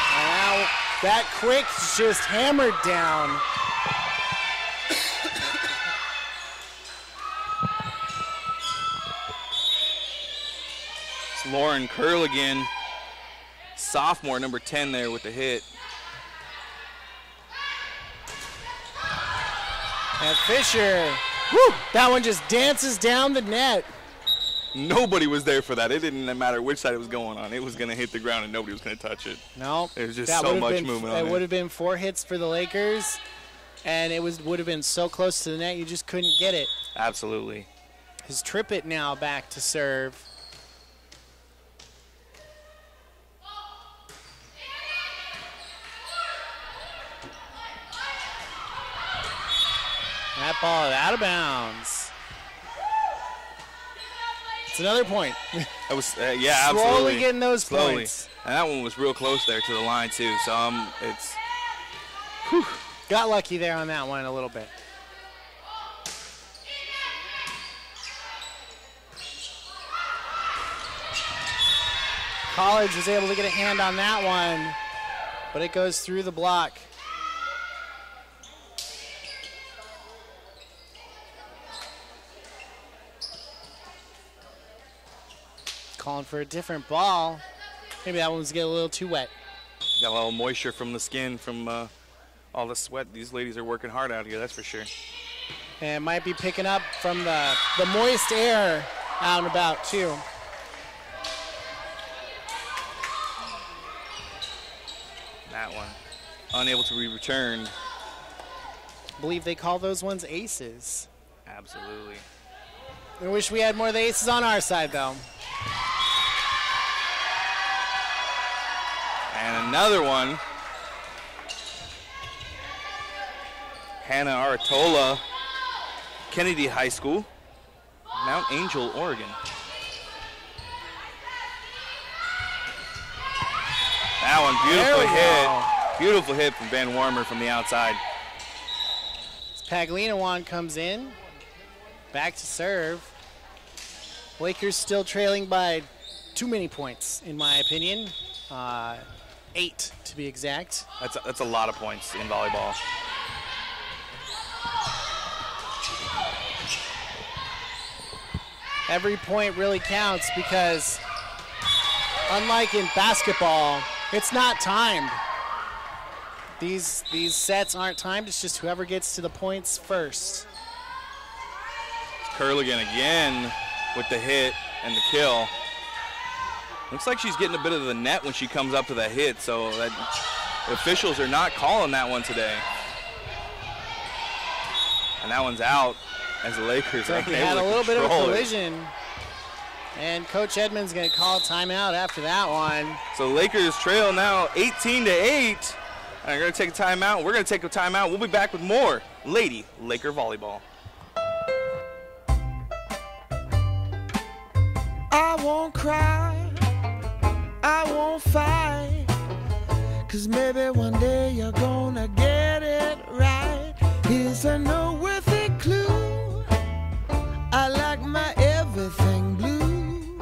[SPEAKER 2] And now that quick just hammered down.
[SPEAKER 1] It's Lauren Curligan, sophomore, number 10 there with the hit.
[SPEAKER 2] And Fisher, that one just dances down the net.
[SPEAKER 1] Nobody was there for that. It didn't matter which side it was going on. It was going to hit the ground and nobody was going to touch it.
[SPEAKER 2] No.
[SPEAKER 1] There was just so much movement on it.
[SPEAKER 2] It would have been 4 hits for the Lakers, and it would have been so close to the net you just couldn't get it.
[SPEAKER 1] Absolutely.
[SPEAKER 2] His Trippett now back to serve. That ball is out of bounds. It's another point.
[SPEAKER 1] That was, yeah, absolutely.
[SPEAKER 2] Slowly getting those points.
[SPEAKER 1] And that one was real close there to the line, too. So it's.
[SPEAKER 2] Whew. Got lucky there on that one a little bit. College was able to get a hand on that one, but it goes through the block. Calling for a different ball. Maybe that one was getting a little too wet.
[SPEAKER 1] Got a little moisture from the skin from all the sweat. These ladies are working hard out here, that's for sure.
[SPEAKER 2] And might be picking up from the moist air out and about, too.
[SPEAKER 1] That one, unable to be returned.
[SPEAKER 2] I believe they call those ones aces.
[SPEAKER 1] Absolutely.
[SPEAKER 2] I wish we had more of the aces on our side, though.
[SPEAKER 1] And another one. Hannah Aratola, Kennedy High School, Mount Angel, Oregon. That one, beautiful hit. Beautiful hit from Van Warmer from the outside.
[SPEAKER 2] Paglinawan comes in, back to serve. Lakers still trailing by too many points, in my opinion. 8 to be exact.
[SPEAKER 1] That's a lot of points in volleyball.
[SPEAKER 2] Every point really counts because unlike in basketball, it's not timed. These sets aren't timed, it's just whoever gets to the points first.
[SPEAKER 1] Curligan again with the hit and the kill. Looks like she's getting a bit of the net when she comes up to that hit, so that the officials are not calling that one today. And that one's out as the Lakers are able to control it.
[SPEAKER 2] Had a little bit of a collision, and Coach Edmonds going to call timeout after that one.
[SPEAKER 1] So Lakers trail now 18-8. They're going to take a timeout. We're going to take a timeout. We'll be back with more Lady Laker Volleyball.
[SPEAKER 8] I won't cry, I won't fight, 'cause maybe one day you're gonna get it right. Here's a noteworthy clue, I like my everything blue.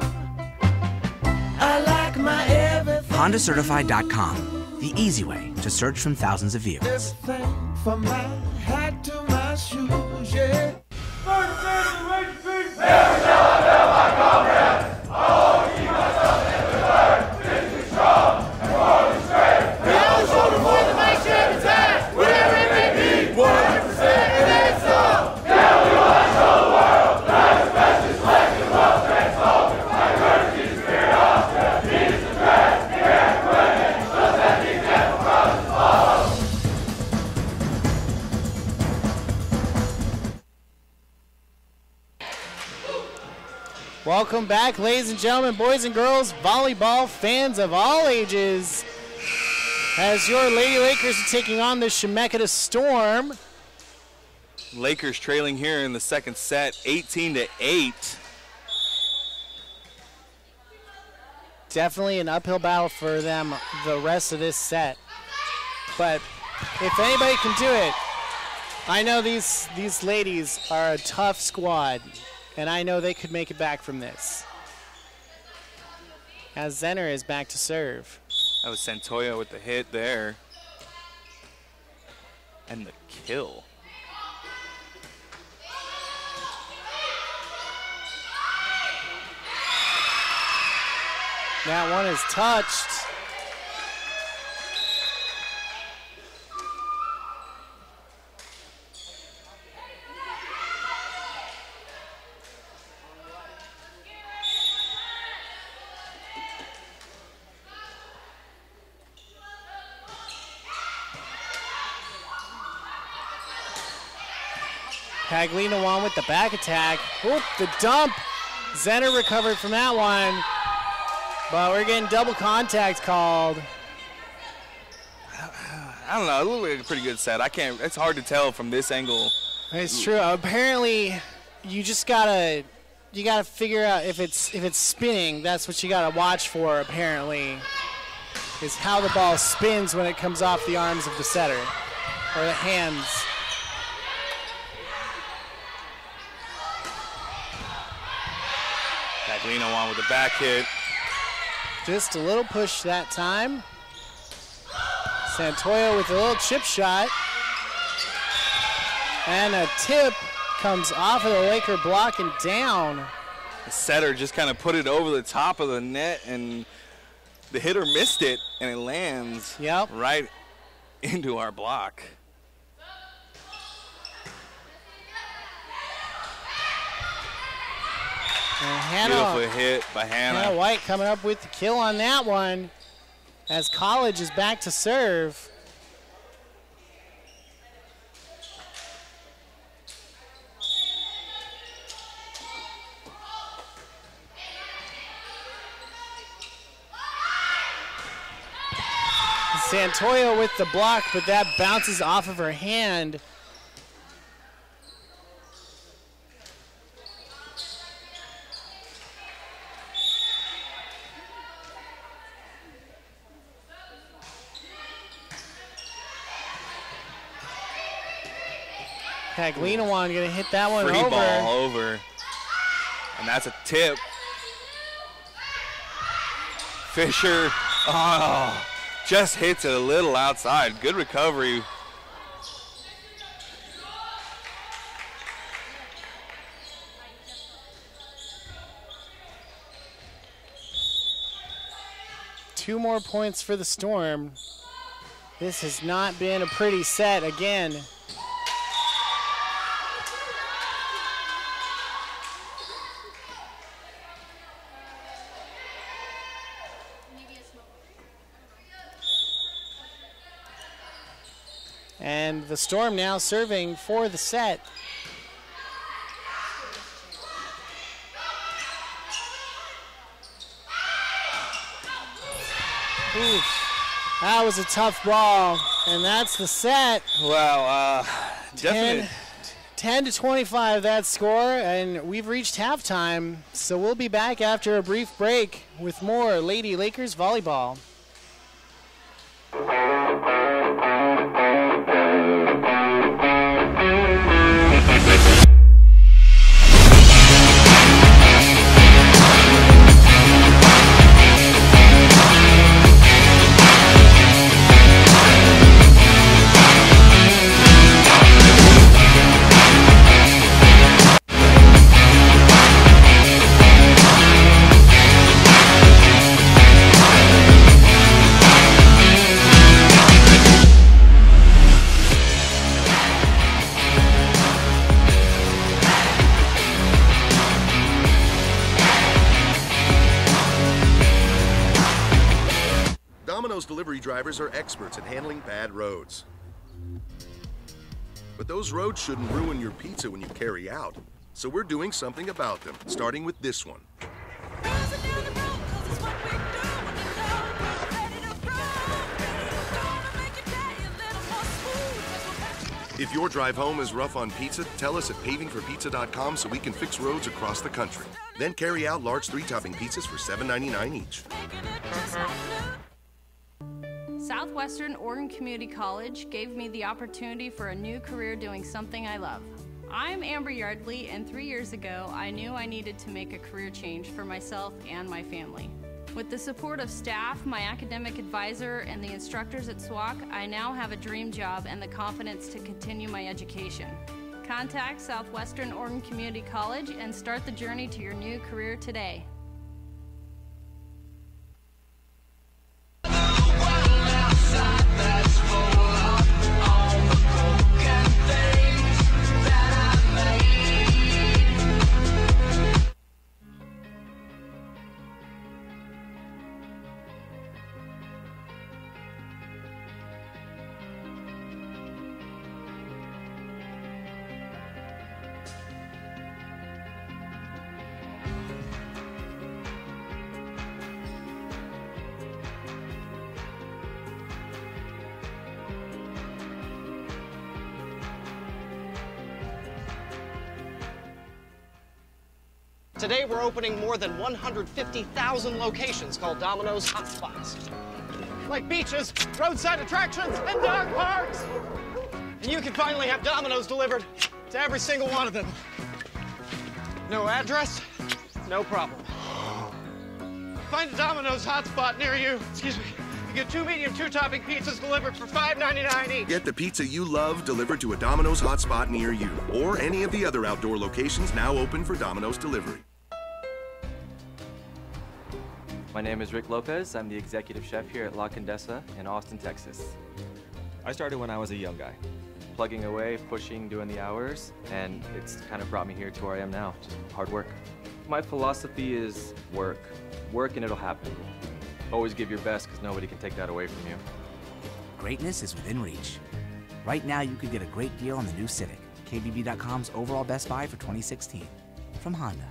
[SPEAKER 8] I like my everything.
[SPEAKER 5] HondaCertified.com, the easy way to search from thousands of vehicles.
[SPEAKER 8] Everything from my hat to my shoes, yeah.
[SPEAKER 2] Welcome back, ladies and gentlemen, boys and girls, volleyball fans of all ages, as your Lady Lakers are taking on the Chemeketa Storm.
[SPEAKER 1] Lakers trailing here in the second set, 18-8.
[SPEAKER 2] Definitely an uphill battle for them the rest of this set. But if anybody can do it, I know these ladies are a tough squad, and I know they could make it back from this. As Zenner is back to serve.
[SPEAKER 1] That was Santoyo with the hit there. And the kill.
[SPEAKER 2] That one is touched. Paglino with the back attack. Oop, the dump. Zenner recovered from that one. But we're getting double contact called.
[SPEAKER 1] I don't know, it looked like a pretty good set. It's hard to tell from this angle.
[SPEAKER 2] It's true. Apparently, you gotta figure out if it's spinning. That's what you gotta watch for, apparently, is how the ball spins when it comes off the arms of the setter, or the hands.
[SPEAKER 1] Paglino with the back hit.
[SPEAKER 2] Just a little push that time. Santoyo with a little chip shot. And a tip comes off of the Laker block and down.
[SPEAKER 1] The setter just kind of put it over the top of the net, and the hitter missed it, and it lands right into our block.
[SPEAKER 2] And
[SPEAKER 1] beautiful hit by Hannah.
[SPEAKER 2] White coming up with the kill on that one, as College is back to serve. Santoyo with the block, but that bounces off of her hand. Paglino gonna hit that one
[SPEAKER 1] Free ball over. And that's a tip. Fisher, just hits it a little outside. Good recovery.
[SPEAKER 2] Two more points for the Storm. This has not been a pretty set again. And the Storm now serving for the set. Oof. That was a tough ball, and that's the set.
[SPEAKER 1] Wow, definitely.
[SPEAKER 2] 10-25 that score, and we've reached halftime. So we'll be back after a brief break with more Lady Lakers volleyball.
[SPEAKER 9] Delivery drivers are experts at handling bad roads. But those roads shouldn't ruin your pizza when you carry out. So we're doing something about them, starting with this one. If your drive home is rough on pizza, tell us at pavingforpizza.com so we can fix roads across the country. Then carry out large 3-topping pizzas for $7.99 each.
[SPEAKER 10] Southwestern Oregon Community College gave me the opportunity for a new career doing something I love. I'm Amber Yardley, and 3 years ago, I knew I needed to make a career change for myself and my family. With the support of staff, my academic advisor, and the instructors at SWOCC, I now have a dream job and the confidence to continue my education. Contact Southwestern Oregon Community College and start the journey to your new career today.
[SPEAKER 11] Today we're opening more than 150,000 locations called Domino's Hotspots. Like beaches, roadside attractions, and dog parks. And you can finally have Domino's delivered to every single one of them. No address, no problem. Find a Domino's Hotspot near you. Excuse me. You get 2 medium 2-topping pizzas delivered for $5.99 each.
[SPEAKER 9] Get the pizza you love delivered to a Domino's hotspot near you, or any of the other outdoor locations now open for Domino's delivery.
[SPEAKER 23] My name is Rick Lopez. I'm the executive chef here at La Condesa in Austin, Texas. I started when I was a young guy, plugging away, pushing, doing the hours, and it's kind of brought me here to where I am now, just hard work. My philosophy is work. Work and it'll happen. Always give your best because nobody can take that away from you.
[SPEAKER 5] Greatness is within reach. Right now, you could get a great deal on the new Civic, KBB.com's overall best buy for 2016, from Honda.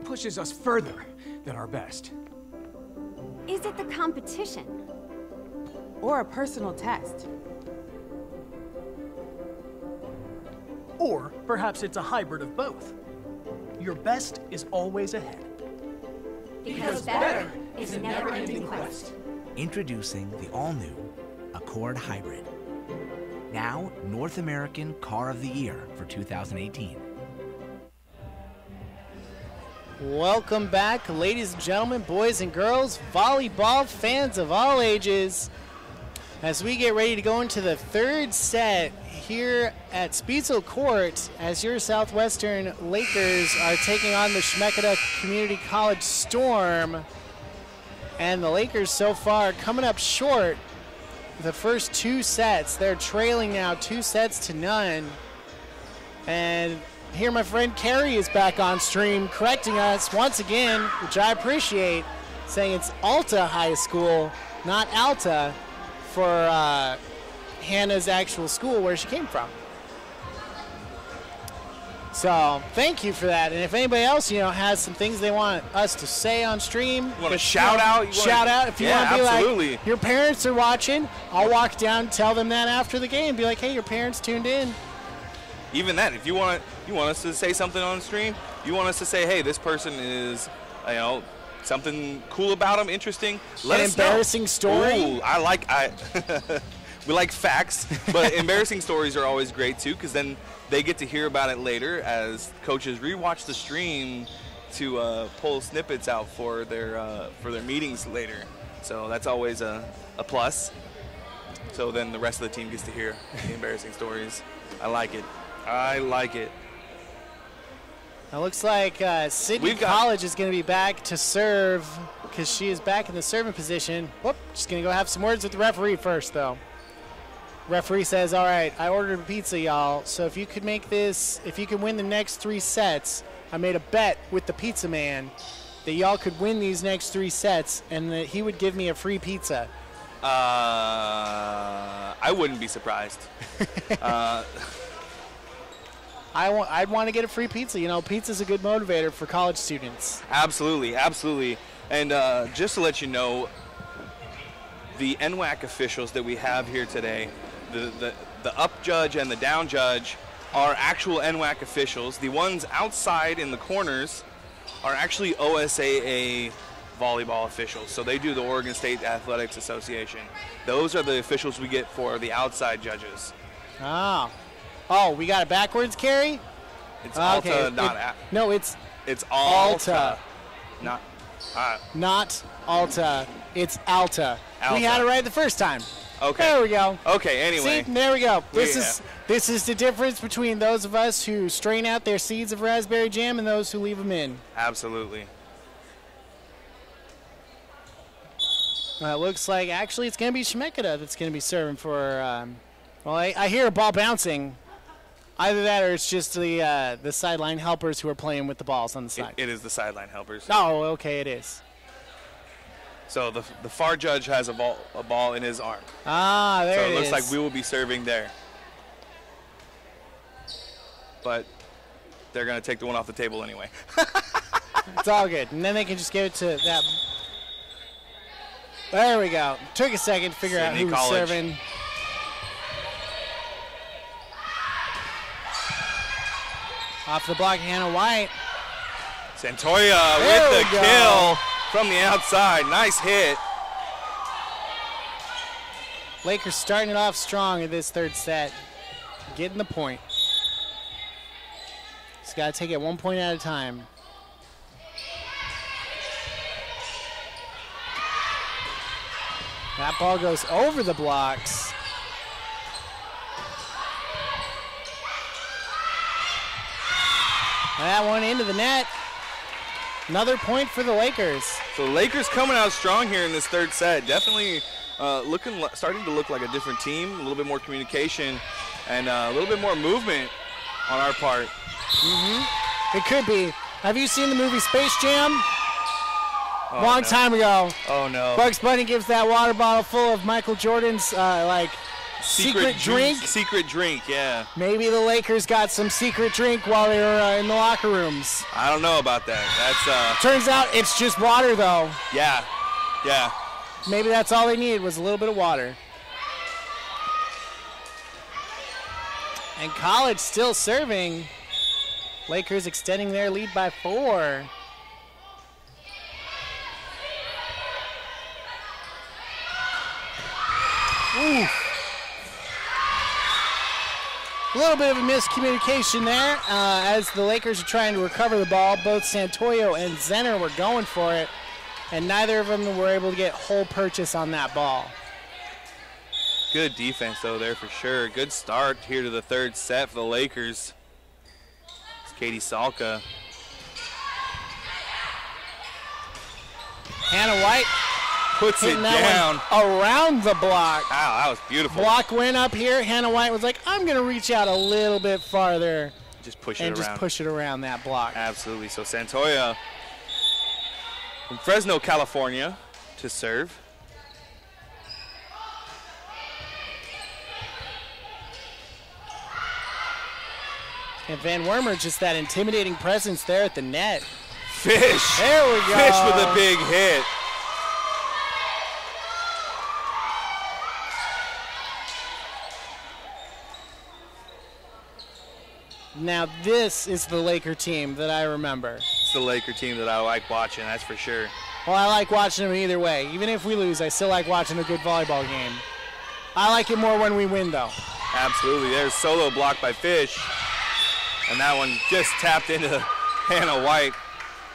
[SPEAKER 24] Pushes us further than our best.
[SPEAKER 25] Is it the competition?
[SPEAKER 26] Or a personal test?
[SPEAKER 27] Or perhaps it's a hybrid of both. Your best is always ahead.
[SPEAKER 25] Because better is a never-ending quest.
[SPEAKER 5] Introducing the all-new Accord Hybrid. Now, North American Car of the Year for 2018.
[SPEAKER 2] Welcome back, ladies and gentlemen, boys and girls, volleyball fans of all ages, as we get ready to go into the third set here at Speezel Court as your Southwestern Lakers are taking on the Chemeketa Community College Storm. And the Lakers so far coming up short the first 2 sets. They're trailing now 2-0. And here my friend Carrie is back on stream correcting us once again, which I appreciate, saying it's Alta High School, not Alta, for Hannah's actual school where she came from. So thank you for that. And if anybody else, has some things they want us to say on stream,
[SPEAKER 1] you want to shout out?
[SPEAKER 2] Shout out if you want to be
[SPEAKER 1] absolutely.
[SPEAKER 2] Like, your parents are watching. I'll walk down and tell them that after the game. Be like, hey, your parents tuned in.
[SPEAKER 1] Even that, if you want us to say something on stream, you want us to say, hey, this person is, something cool about them, interesting. Let us know.
[SPEAKER 2] Embarrassing story.
[SPEAKER 1] Ooh, we like facts, but embarrassing stories are always great too, because then they get to hear about it later as coaches rewatch the stream to pull snippets out for their meetings later. So that's always a plus. so then the rest of the team gets to hear the embarrassing stories. I like it. I like it.
[SPEAKER 2] It looks like Sydney College is going to be back to serve because she is back in the serving position. Whoop, just going to go have some words with the referee first, though. Referee says, all right, I ordered a pizza, y'all, so if you could make this, if you can win the next 3 sets, I made a bet with the pizza man that y'all could win these next 3 sets and that he would give me a free pizza.
[SPEAKER 1] I wouldn't be surprised.
[SPEAKER 2] I'd want to get a free pizza. You know, pizza's a good motivator for college students.
[SPEAKER 1] Absolutely, absolutely. And just to let you know, the NWAC officials that we have here today, the up judge and the down judge are actual NWAC officials. The ones outside in the corners are actually OSAA volleyball officials. So they do the Oregon State Athletics Association. Those are the officials we get for the outside judges.
[SPEAKER 2] Ah. Oh, we got it backwards, Carrie?
[SPEAKER 1] It's Alta,
[SPEAKER 2] no, it's
[SPEAKER 1] Alta.
[SPEAKER 2] Not Alta. It's Alta.
[SPEAKER 1] Alta.
[SPEAKER 2] We had it right the first time.
[SPEAKER 1] Okay.
[SPEAKER 2] There we go.
[SPEAKER 1] Okay, anyway.
[SPEAKER 2] See, there we go. This is the difference between those of us who strain out their seeds of raspberry jam and those who leave them in.
[SPEAKER 1] Absolutely.
[SPEAKER 2] It looks like actually it's going to be Chemeketa that's going to be serving for. Well, I hear a ball bouncing. Either that or it's just the sideline helpers who are playing with the balls on the side.
[SPEAKER 1] It is the sideline helpers.
[SPEAKER 2] Oh, okay, it is.
[SPEAKER 1] So the far judge has a ball in his arm.
[SPEAKER 2] Ah, there it is.
[SPEAKER 1] So it looks like we will be serving there. But they're going to take the one off the table anyway.
[SPEAKER 2] It's all good. And then they can just give it to that. There we go. Took a second to figure out who was serving. Off the block, Hannah White.
[SPEAKER 1] Santoya with the kill from the outside. Nice hit.
[SPEAKER 2] Lakers starting it off strong in this third set. Getting the point. Just got to take it 1 point at a time. That ball goes over the blocks. That one into the net. Another point for the Lakers.
[SPEAKER 1] So the Lakers coming out strong here in this third set. Definitely starting to look like a different team. A little bit more communication and a little bit more movement on our part.
[SPEAKER 2] Mm-hmm. It could be. Have you seen the movie Space Jam? Long time ago.
[SPEAKER 1] Oh, no.
[SPEAKER 2] Bugs Bunny gives that water bottle full of Michael Jordan's, secret drink.
[SPEAKER 1] Secret drink, yeah.
[SPEAKER 2] Maybe the Lakers got some secret drink while they were in the locker rooms.
[SPEAKER 1] I don't know about that. That's
[SPEAKER 2] Turns out it's just water, though.
[SPEAKER 1] Yeah, yeah.
[SPEAKER 2] Maybe that's all they needed was a little bit of water. And College still serving. Lakers extending their lead by 4. Ooh. A little bit of a miscommunication there as the Lakers are trying to recover the ball. Both Santoyo and Zenner were going for it, and neither of them were able to get whole purchase on that ball.
[SPEAKER 1] Good defense, though, there for sure. Good start here to the third set for the Lakers. It's Katie Salka.
[SPEAKER 2] Hannah White
[SPEAKER 1] puts it down
[SPEAKER 2] around the block.
[SPEAKER 1] Wow, that was beautiful.
[SPEAKER 2] Block went up here. Hannah White was like, I'm going to reach out a little bit farther.
[SPEAKER 1] Just push it
[SPEAKER 2] and
[SPEAKER 1] around.
[SPEAKER 2] just push it around that block.
[SPEAKER 1] Absolutely. So Santoya from Fresno, California to serve.
[SPEAKER 2] And Van Wormer, just that intimidating presence there at the net.
[SPEAKER 1] Fish.
[SPEAKER 2] There we go.
[SPEAKER 1] Fish with a big hit.
[SPEAKER 2] Now this is the Laker team that I remember.
[SPEAKER 1] It's the Laker team that I like watching, that's for sure.
[SPEAKER 2] Well, I like watching them either way. Even if we lose, I still like watching a good volleyball game. I like it more when we win, though.
[SPEAKER 1] Absolutely. There's solo block by Fish. And that one just tapped into Hannah White.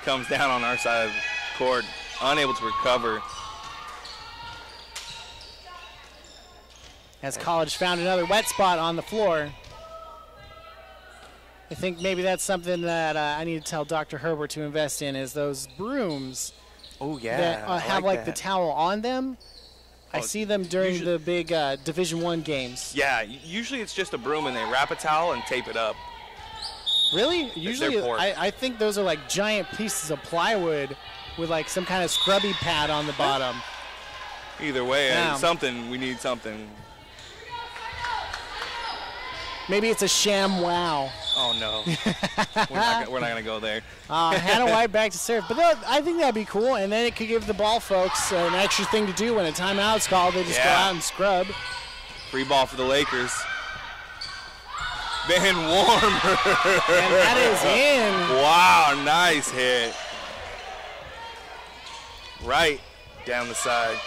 [SPEAKER 1] Comes down on our side of the court. Unable to recover.
[SPEAKER 2] as College found another wet spot on the floor. I think maybe that's something that I need to tell Dr. Herbert to invest in, is those brooms.
[SPEAKER 1] Oh, yeah.
[SPEAKER 2] That have like the towel on them. I see them during the big Division I games.
[SPEAKER 1] Yeah, usually it's just a broom and they wrap a towel and tape it up.
[SPEAKER 2] Really? Usually, I think those are like giant pieces of plywood with like some kind of scrubby pad on the bottom.
[SPEAKER 1] Either way, we need something.
[SPEAKER 2] Maybe it's a sham wow.
[SPEAKER 1] Oh, no. we're not going to go there.
[SPEAKER 2] Hannah White back to serve. But I think that'd be cool, and then it could give the ball folks an extra thing to do when a timeout's called. They just go out and scrub.
[SPEAKER 1] Free ball for the Lakers. Van Warmer.
[SPEAKER 2] And that is in.
[SPEAKER 1] Wow, nice hit. Right down the side.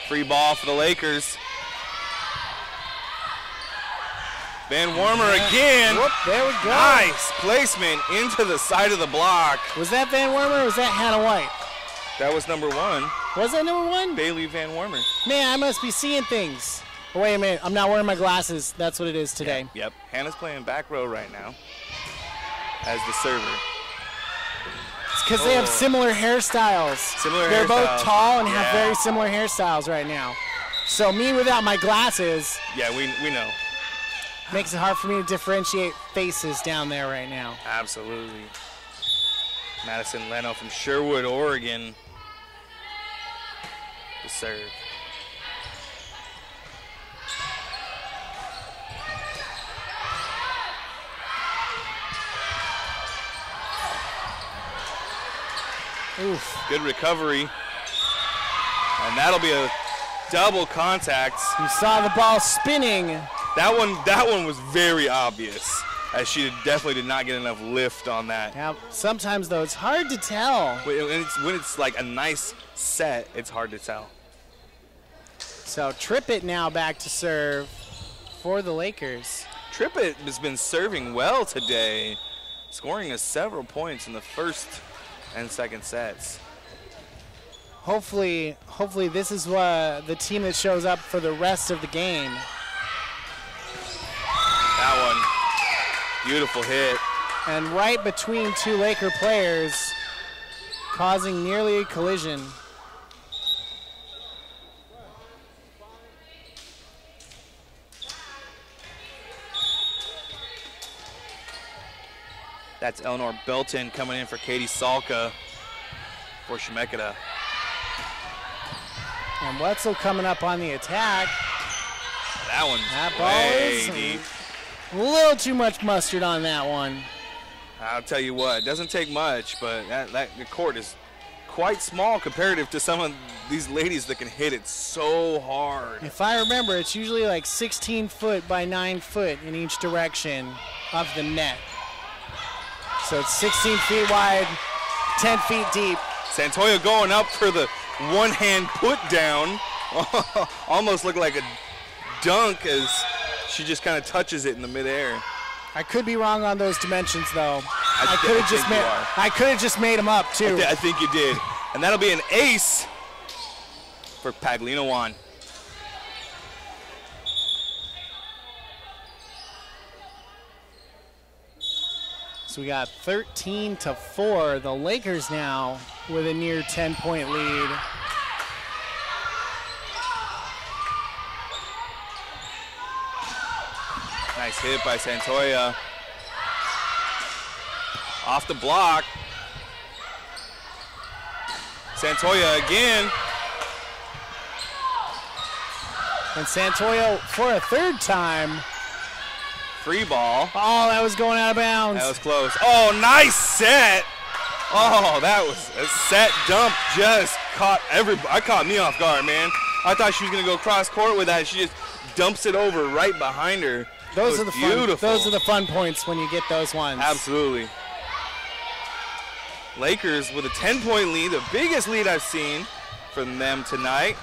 [SPEAKER 1] Free ball for the Lakers. Van Warmer again.
[SPEAKER 2] Whoop, there we go.
[SPEAKER 1] Nice placement into the side of the block.
[SPEAKER 2] Was that Van Warmer or was that Hannah White?
[SPEAKER 1] That was number 1.
[SPEAKER 2] Was that number 1?
[SPEAKER 1] Bailey Van Warmer.
[SPEAKER 2] Man, I must be seeing things. Oh, wait a minute. I'm not wearing my glasses. That's what it is today.
[SPEAKER 1] Yep. Hannah's playing back row right now as the server.
[SPEAKER 2] It's because they have similar hairstyles. They're both tall and have very similar hairstyles right now. So me without my glasses.
[SPEAKER 1] Yeah, we know.
[SPEAKER 2] Makes it hard for me to differentiate faces down there right now.
[SPEAKER 1] Absolutely. Madison Leno from Sherwood, Oregon. To serve.
[SPEAKER 2] Oof.
[SPEAKER 1] Good recovery. And that'll be a double contact.
[SPEAKER 2] You saw the ball spinning.
[SPEAKER 1] That one was very obvious, as she definitely did not get enough lift on that.
[SPEAKER 2] Yeah, sometimes though it's hard to tell.
[SPEAKER 1] When it's like a nice set, it's hard to tell.
[SPEAKER 2] So Trippett now back to serve for the Lakers.
[SPEAKER 1] Trippett has been serving well today, scoring us several points in the first and second sets.
[SPEAKER 2] Hopefully this is the team that shows up for the rest of the game.
[SPEAKER 1] That one, beautiful hit.
[SPEAKER 2] And right between two Laker players, causing nearly a collision.
[SPEAKER 1] That's Eleanor Belton coming in for Katie Salka for Chemeketa.
[SPEAKER 2] And Wetzel coming up on the attack.
[SPEAKER 1] That ball
[SPEAKER 2] is
[SPEAKER 1] deep.
[SPEAKER 2] A little too much mustard on that one.
[SPEAKER 1] I'll tell you what, it doesn't take much, but the court is quite small comparative to some of these ladies that can hit it so hard.
[SPEAKER 2] If I remember, it's usually like 16 foot by 9 foot in each direction of the net. So it's 16 feet wide, 10 feet deep.
[SPEAKER 1] Santoya going up for the one-hand put down. Almost looked like a dunk as she just kind of touches it in the midair.
[SPEAKER 2] I could be wrong on those dimensions, though. I could have just made them up, too.
[SPEAKER 1] I think you did. And that'll be an ace for Paglino Juan.
[SPEAKER 2] So we got 13-4. The Lakers now with a near 10-point lead.
[SPEAKER 1] Nice hit by Santoya. Off the block. Santoya again.
[SPEAKER 2] And Santoya for a third time.
[SPEAKER 1] Free ball.
[SPEAKER 2] Oh, that was going out of bounds.
[SPEAKER 1] That was close. Oh, nice set. Oh, that was a set dump. Just caught me off guard, man. I thought she was going to go cross court with that. She just dumps it over right behind her.
[SPEAKER 2] Those are the fun points when you get those ones.
[SPEAKER 1] Absolutely. Lakers with a 10-point lead, the biggest lead I've seen from them tonight.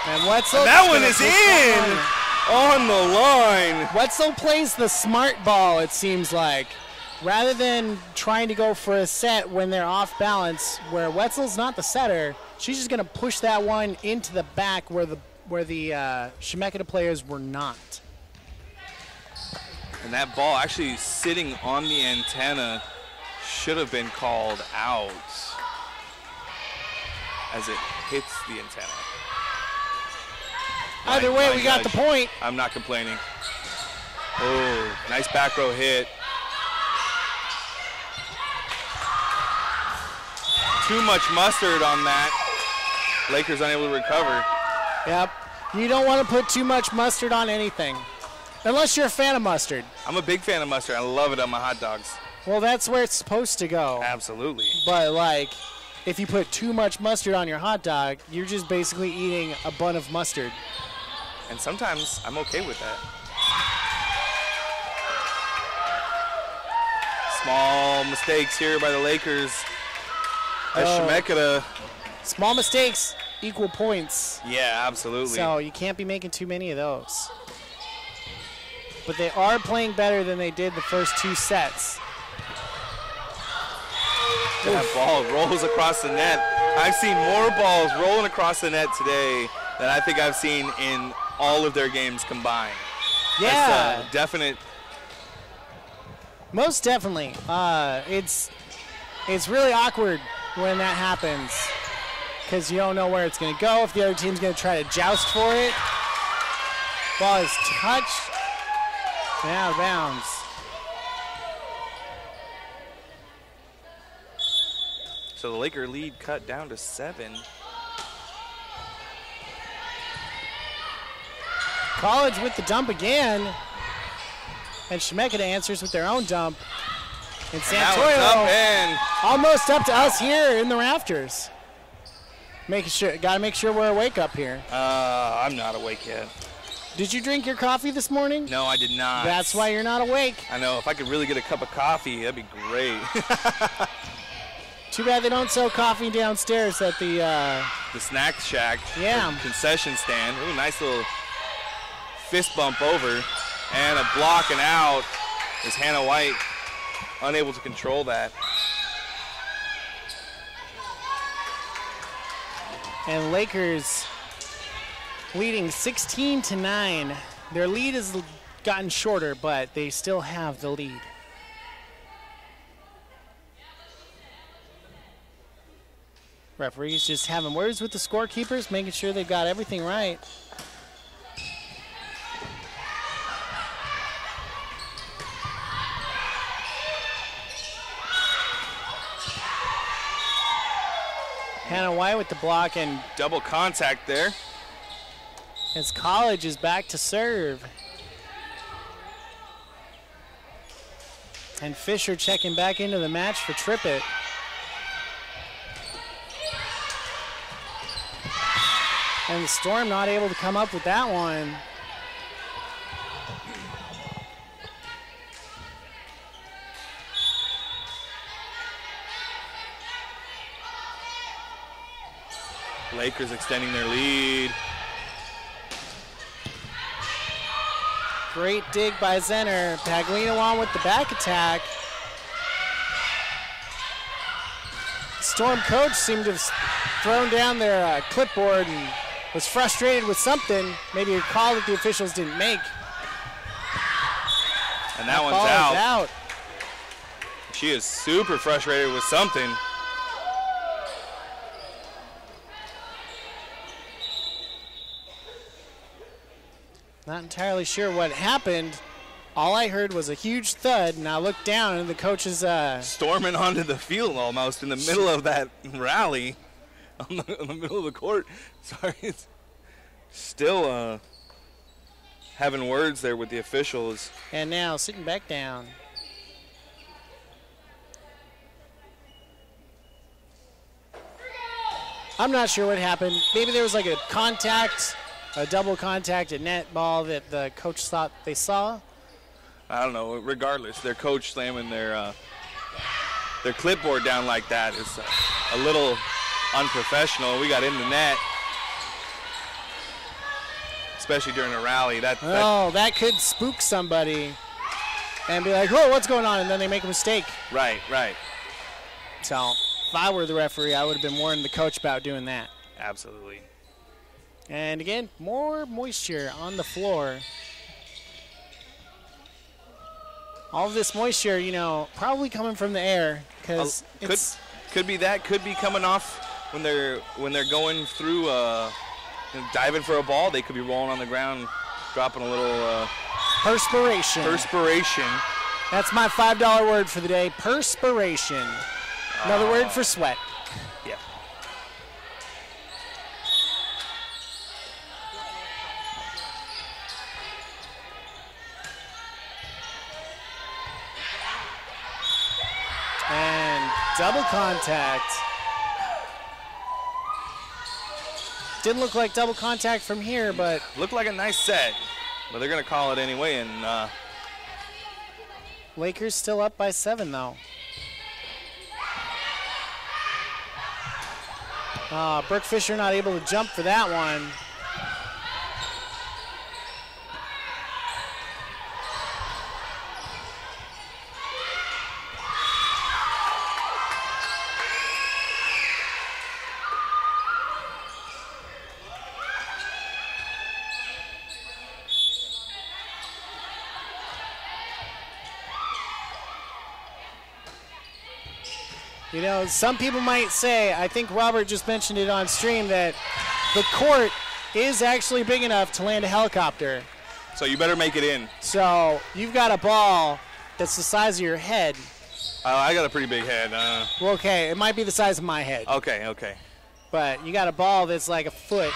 [SPEAKER 2] And Wetzel.
[SPEAKER 1] And that one is in. on the line.
[SPEAKER 2] Wetzel plays the smart ball, it seems like. Rather than trying to go for a set when they're off balance, where Wetzel's not the setter, she's just going to push that one into the back where the Chemeketa players were not.
[SPEAKER 1] And that ball actually sitting on the antenna should have been called out as it hits the antenna.
[SPEAKER 2] Either way, we got the point.
[SPEAKER 1] I'm not complaining. Oh, nice back row hit. Too much mustard on that. Lakers unable to recover.
[SPEAKER 2] Yep. You don't want to put too much mustard on anything. Unless you're a fan of mustard.
[SPEAKER 1] I'm a big fan of mustard. I love it on my hot dogs.
[SPEAKER 2] Well, that's where it's supposed to go.
[SPEAKER 1] Absolutely.
[SPEAKER 2] But, like, if you put too much mustard on your hot dog, you're just basically eating a bun of mustard.
[SPEAKER 1] And sometimes I'm okay with that. Small mistakes here by the Lakers. As Chemeketa.
[SPEAKER 2] Small mistakes equal points.
[SPEAKER 1] Yeah, absolutely.
[SPEAKER 2] So you can't be making too many of those. But they are playing better than they did the first two sets.
[SPEAKER 1] That ball rolls across the net. I've seen more balls rolling across the net today than I think I've seen in all of their games combined.
[SPEAKER 2] Yeah.
[SPEAKER 1] That's a definite.
[SPEAKER 2] Most definitely. It's really awkward when that happens because you don't know where it's going to go, if the other team's going to try to joust for it. Ball is touched and out of bounds.
[SPEAKER 1] So the Laker lead cut down to 7.
[SPEAKER 2] College with the dump again. And Chemeketa answers with their own dump. And Santoyo almost up to us here in the rafters. Gotta make sure we're awake up here.
[SPEAKER 1] I'm not awake yet.
[SPEAKER 2] Did you drink your coffee this morning?
[SPEAKER 1] No, I did not.
[SPEAKER 2] That's why you're not awake.
[SPEAKER 1] I know. If I could really get a cup of coffee, that'd be great.
[SPEAKER 2] Too bad they don't sell coffee downstairs at the
[SPEAKER 1] snack shack.
[SPEAKER 2] Yeah.
[SPEAKER 1] Concession stand. Ooh, nice little fist bump over. And a block and out is Hannah White unable to control that.
[SPEAKER 2] And Lakers leading 16-9. Their lead has gotten shorter, but they still have the lead. Referees just having words with the scorekeepers, making sure they've got everything right. Hannah White with the block and
[SPEAKER 1] double contact there.
[SPEAKER 2] As College is back to serve. And Fisher checking back into the match for Trippett. And the Storm not able to come up with that one.
[SPEAKER 1] Lakers extending their lead.
[SPEAKER 2] Great dig by Zenner. Paglino on with the back attack. Storm coach seemed to have thrown down their clipboard and was frustrated with something. Maybe a call that the officials didn't make.
[SPEAKER 1] And that one's out. She is super frustrated with something.
[SPEAKER 2] Not entirely sure what happened. All I heard was a huge thud, and I looked down, and the coach is
[SPEAKER 1] storming onto the field almost in the middle of that rally, in the middle of the court. Sorry, it's still having words there with the officials.
[SPEAKER 2] And now sitting back down. I'm not sure what happened. Maybe there was like a contact. A double contact at net ball that the coach thought they saw?
[SPEAKER 1] I don't know. Regardless, their coach slamming their clipboard down like that is a little unprofessional. We got in the net. especially during a rally. That
[SPEAKER 2] could spook somebody and be like, "Oh, what's going on?" And then they make a mistake.
[SPEAKER 1] Right.
[SPEAKER 2] So if I were the referee, I would have been warning the coach about doing that.
[SPEAKER 1] Absolutely.
[SPEAKER 2] And again, more moisture on the floor. All of this moisture, probably coming from the air, because
[SPEAKER 1] could be that. Could be coming off when they're going through, diving for a ball. They could be rolling on the ground, dropping a little
[SPEAKER 2] perspiration. That's my $5 word for the day. Perspiration. Another word for sweat.
[SPEAKER 1] Yeah.
[SPEAKER 2] And double contact. Didn't look like double contact from here, but
[SPEAKER 1] looked like a nice set. But they're going to call it anyway. And
[SPEAKER 2] Lakers still up by 7, though. Brooke Fisher not able to jump for that one. Some people might say, I think Robert just mentioned it on stream, that the court is actually big enough to land a helicopter.
[SPEAKER 1] So you better make it in.
[SPEAKER 2] So you've got a ball that's the size of your head.
[SPEAKER 1] I got a pretty big head.
[SPEAKER 2] Well, okay, it might be the size of my head.
[SPEAKER 1] Okay.
[SPEAKER 2] But you got a ball that's like a foot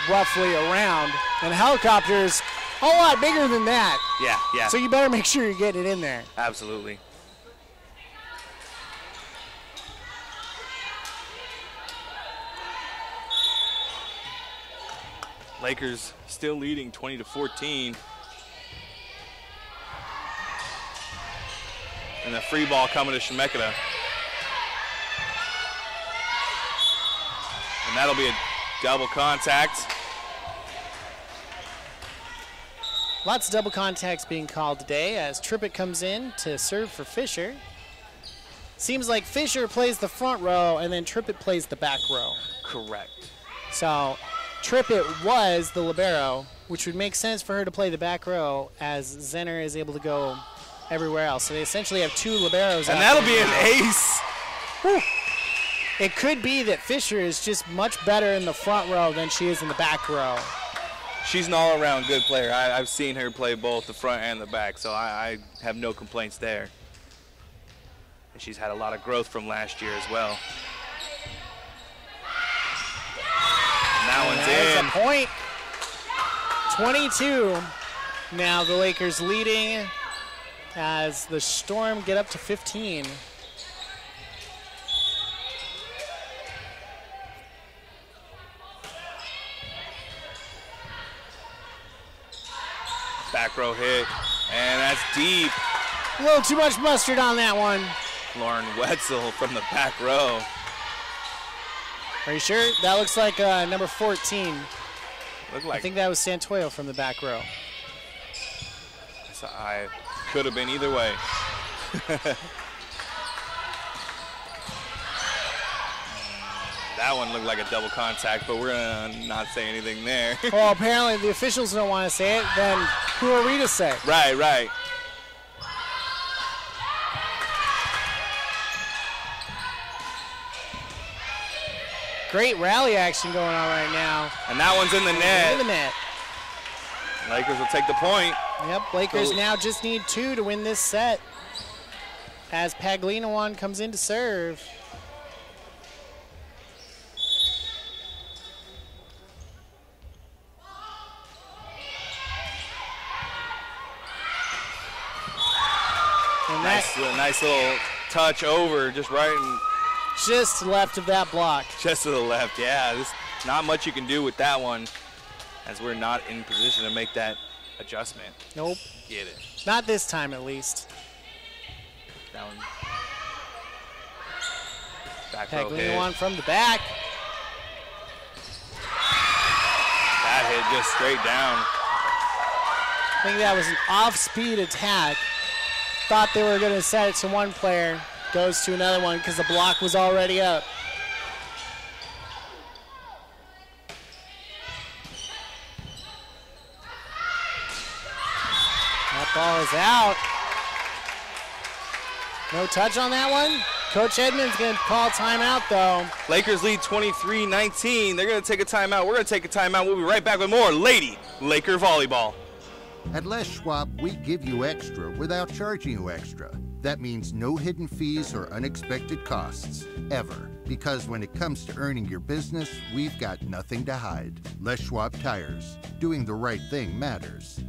[SPEAKER 2] roughly around, and a helicopter's a whole lot bigger than that.
[SPEAKER 1] Yeah.
[SPEAKER 2] So you better make sure you're getting it in there.
[SPEAKER 1] Absolutely. Lakers still leading 20-14. And the free ball coming to Chemeketa. And that'll be a double contact.
[SPEAKER 2] Lots of double contacts being called today as Trippett comes in to serve for Fisher. Seems like Fisher plays the front row and then Trippett plays the back row.
[SPEAKER 1] Correct.
[SPEAKER 2] So Trippett was the libero, which would make sense for her to play the back row as Zenner is able to go everywhere else. So they essentially have 2 liberos.
[SPEAKER 1] And that'll be an ace.
[SPEAKER 2] Whew. It could be that Fisher is just much better in the front row than she is in the back row.
[SPEAKER 1] She's an all-around good player. I've seen her play both the front and the back, so I have no complaints there. And she's had a lot of growth from last year as well. That one's in.
[SPEAKER 2] That's a point. 22. Now the Lakers leading as the Storm get up to 15.
[SPEAKER 1] Back row hit, and that's deep.
[SPEAKER 2] A little too much mustard on that one.
[SPEAKER 1] Lauren Wetzel from the back row.
[SPEAKER 2] Are you sure? That looks like number 14. I think that was Santoyo from the back row.
[SPEAKER 1] So I could have been either way. That one looked like a double contact, but we're going to not say anything there.
[SPEAKER 2] Well, apparently the officials don't want to say it. Then who are we to say?
[SPEAKER 1] Right.
[SPEAKER 2] Great rally action going on right now.
[SPEAKER 1] And that one's in the net.
[SPEAKER 2] In the net.
[SPEAKER 1] Lakers will take the point.
[SPEAKER 2] Yep, Lakers now just need 2 to win this set as Paglinawan comes in to serve.
[SPEAKER 1] And nice little touch over, just right in.
[SPEAKER 2] Just left of that block.
[SPEAKER 1] Just to the left, yeah. There's not much you can do with that one as we're not in position to make that adjustment.
[SPEAKER 2] Nope.
[SPEAKER 1] Get it.
[SPEAKER 2] Not this time, at least.
[SPEAKER 1] That one. Back row hit.
[SPEAKER 2] Paglinawan from the back.
[SPEAKER 1] That it just straight down.
[SPEAKER 2] I think that was an off-speed attack. Thought they were going to set it to one player. Goes to another one because the block was already up. That ball is out. No touch on that one. Coach Edmonds going to call timeout, though.
[SPEAKER 1] Lakers lead 23-19. They're going to take a timeout. We're going to take a timeout. We'll be right back with more Lady Laker Volleyball.
[SPEAKER 12] At Les Schwab, we give you extra without charging you extra. That means no hidden fees or unexpected costs, ever. Because when it comes to earning your business, we've got nothing to hide. Les Schwab Tires. Doing the right thing matters.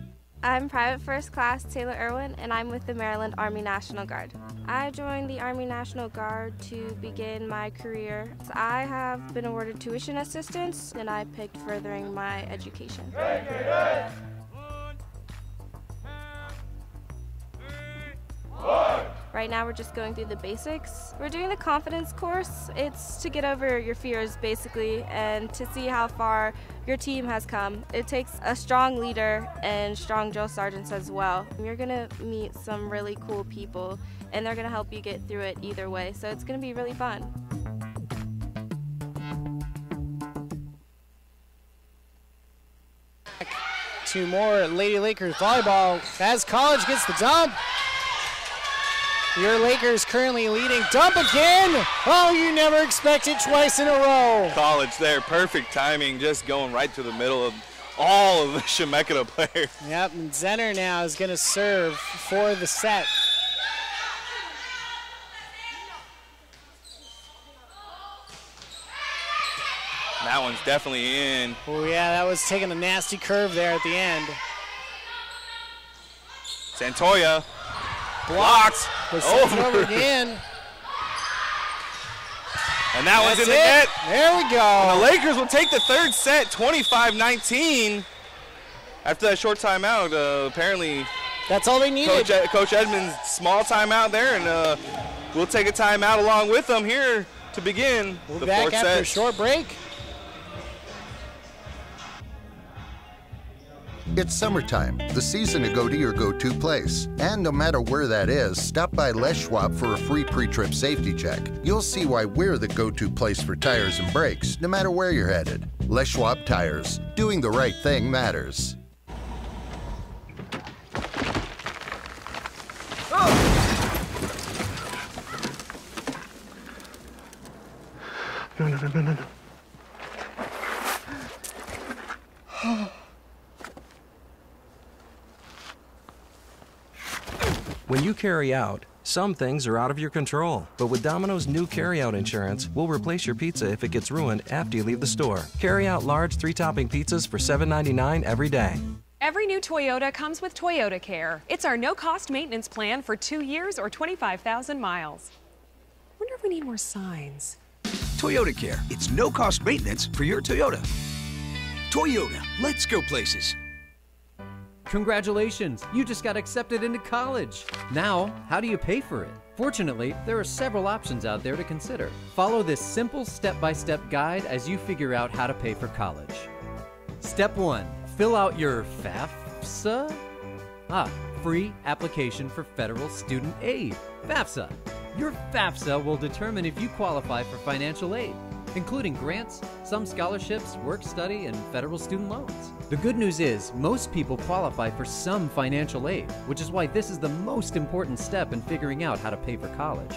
[SPEAKER 13] I'm Private First Class Taylor Irwin, and I'm with the Maryland Army National Guard. I joined the Army National Guard to begin my career. I have been awarded tuition assistance, and I picked furthering my education. Right now we're just going through the basics. We're doing the confidence course. It's to get over your fears basically and to see how far your team has come. It takes a strong leader and strong drill sergeants as well. You're gonna meet some really cool people and they're gonna help you get through it either way. So it's gonna be really fun.
[SPEAKER 2] Two more Lady Lakers volleyball as College gets the dump. Your Lakers currently leading. Dump again! Oh, you never expect it twice in a row.
[SPEAKER 1] College there, perfect timing, just going right to the middle of all of the Chemeketa players.
[SPEAKER 2] Yep, and Zenner now is going to serve for the set.
[SPEAKER 1] That one's definitely in.
[SPEAKER 2] Oh yeah, that was taking a nasty curve there at the end.
[SPEAKER 1] Santoya. Blocked.
[SPEAKER 2] Over again.
[SPEAKER 1] And that one's in the net.
[SPEAKER 2] There we go.
[SPEAKER 1] And the Lakers will take the third set, 25-19. After that short timeout, apparently.
[SPEAKER 2] That's all they needed.
[SPEAKER 1] Coach Edmonds, small timeout there, and we'll take a timeout along with them here to begin
[SPEAKER 2] the
[SPEAKER 1] fourth
[SPEAKER 2] back
[SPEAKER 1] set.
[SPEAKER 2] After a short break.
[SPEAKER 12] It's summertime, the season to go to your go-to place. And no matter where that is, stop by Les Schwab for a free pre-trip safety check. You'll see why we're the go-to place for tires and brakes, no matter where you're headed. Les Schwab Tires. Doing the right thing matters.
[SPEAKER 14] No.
[SPEAKER 15] When you carry out, some things are out of your control. But with Domino's new carry-out insurance, we'll replace your pizza if it gets ruined after you leave the store. Carry out large 3-topping pizzas for $7.99 every day.
[SPEAKER 16] Every new Toyota comes with Toyota Care. It's our no-cost maintenance plan for 2 years or 25,000 miles. Wonder if we need more signs.
[SPEAKER 17] Toyota Care. It's no-cost maintenance for your Toyota. Toyota. Let's go places.
[SPEAKER 18] Congratulations, you just got accepted into college. Now, how do you pay for it? Fortunately, there are several options out there to consider. Follow this simple step-by-step guide as you figure out how to pay for college. Step 1, fill out your FAFSA? Free application for federal student aid, FAFSA. Your FAFSA will determine if you qualify for financial aid, including grants, some scholarships, work-study, and federal student loans. The good news is, most people qualify for some financial aid, which is why this is the most important step in figuring out how to pay for college.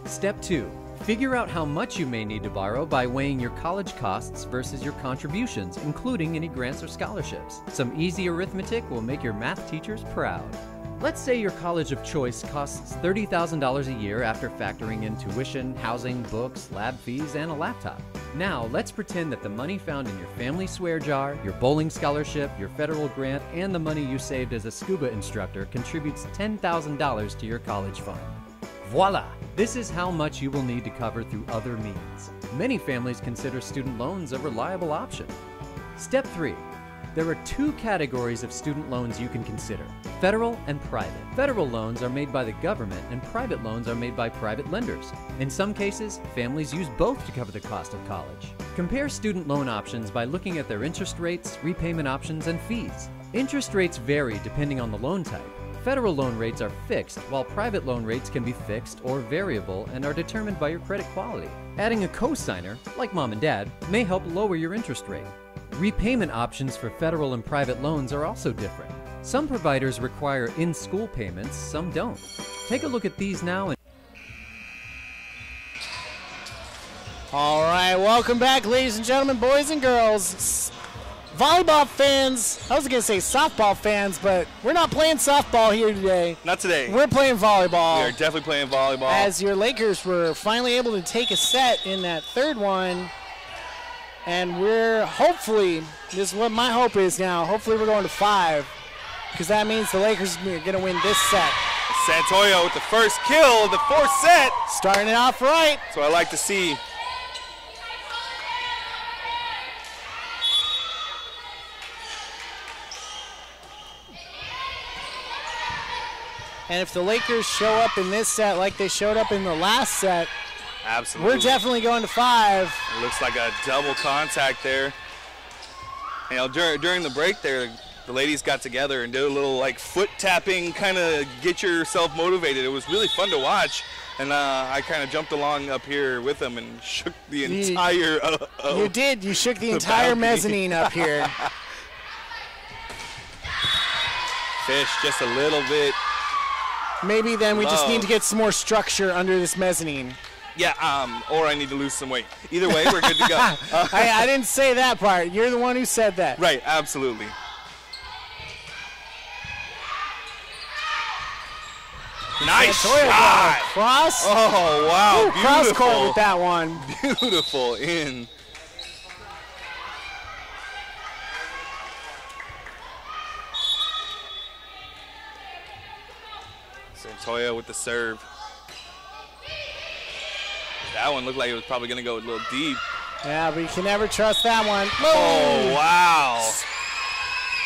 [SPEAKER 18] Step 2, figure out how much you may need to borrow by weighing your college costs versus your contributions, including any grants or scholarships. Some easy arithmetic will make your math teachers proud. Let's say your college of choice costs $30,000 a year after factoring in tuition, housing, books, lab fees, and a laptop. Now, let's pretend that the money found in your family swear jar, your bowling scholarship, your federal grant, and the money you saved as a scuba instructor contributes $10,000 to your college fund. Voila! This is how much you will need to cover through other means. Many families consider student loans a reliable option. Step 3. There are two categories of student loans you can consider, federal and private. Federal loans are made by the government and private loans are made by private lenders. In some cases, families use both to cover the cost of college. Compare student loan options by looking at their interest rates, repayment options, and fees. Interest rates vary depending on the loan type. Federal loan rates are fixed, while private loan rates can be fixed or variable and are determined by your credit quality. Adding a co-signer, like mom and dad, may help lower your interest rate. Repayment options for federal and private loans are also different. Some providers require in-school payments, some don't. Take a look at these now.
[SPEAKER 2] All right, welcome back, ladies and gentlemen, boys and girls. Volleyball fans, I was going to say softball fans, but we're not playing softball here today.
[SPEAKER 1] Not today.
[SPEAKER 2] We're playing volleyball.
[SPEAKER 1] We are definitely playing volleyball.
[SPEAKER 2] As your Lakers were finally able to take a set in that third one. And we're hopefully, this is what my hope is now, hopefully we're going to 5. Because that means the Lakers are going to win this set.
[SPEAKER 1] Santoyo with the first kill of the 4th set.
[SPEAKER 2] Starting it off right.
[SPEAKER 1] That's what I like to see.
[SPEAKER 2] And if the Lakers show up in this set like they showed up in the last set,
[SPEAKER 1] absolutely,
[SPEAKER 2] we're definitely going to 5.
[SPEAKER 1] It looks like a double contact there. You know, during the break there, the ladies got together and did a little like foot tapping, kind of get yourself motivated. It was really fun to watch. And I kind of jumped along up here with them and shook the entire...
[SPEAKER 2] you did. You shook the entire mezzanine up here.
[SPEAKER 1] Fish just a little bit.
[SPEAKER 2] Maybe then we just need to get some more structure under this mezzanine.
[SPEAKER 1] Yeah, or I need to lose some weight. Either way, we're good to go.
[SPEAKER 2] I didn't say that part. You're the one who said that.
[SPEAKER 1] Right, absolutely. Nice shot!
[SPEAKER 2] Cross.
[SPEAKER 1] Oh, wow.
[SPEAKER 2] Ooh, cross court with that one.
[SPEAKER 1] Beautiful in. Santoyo with the serve. That one looked like it was probably going to go a little deep.
[SPEAKER 2] Yeah, but you can never trust that one.
[SPEAKER 1] Oh, wow.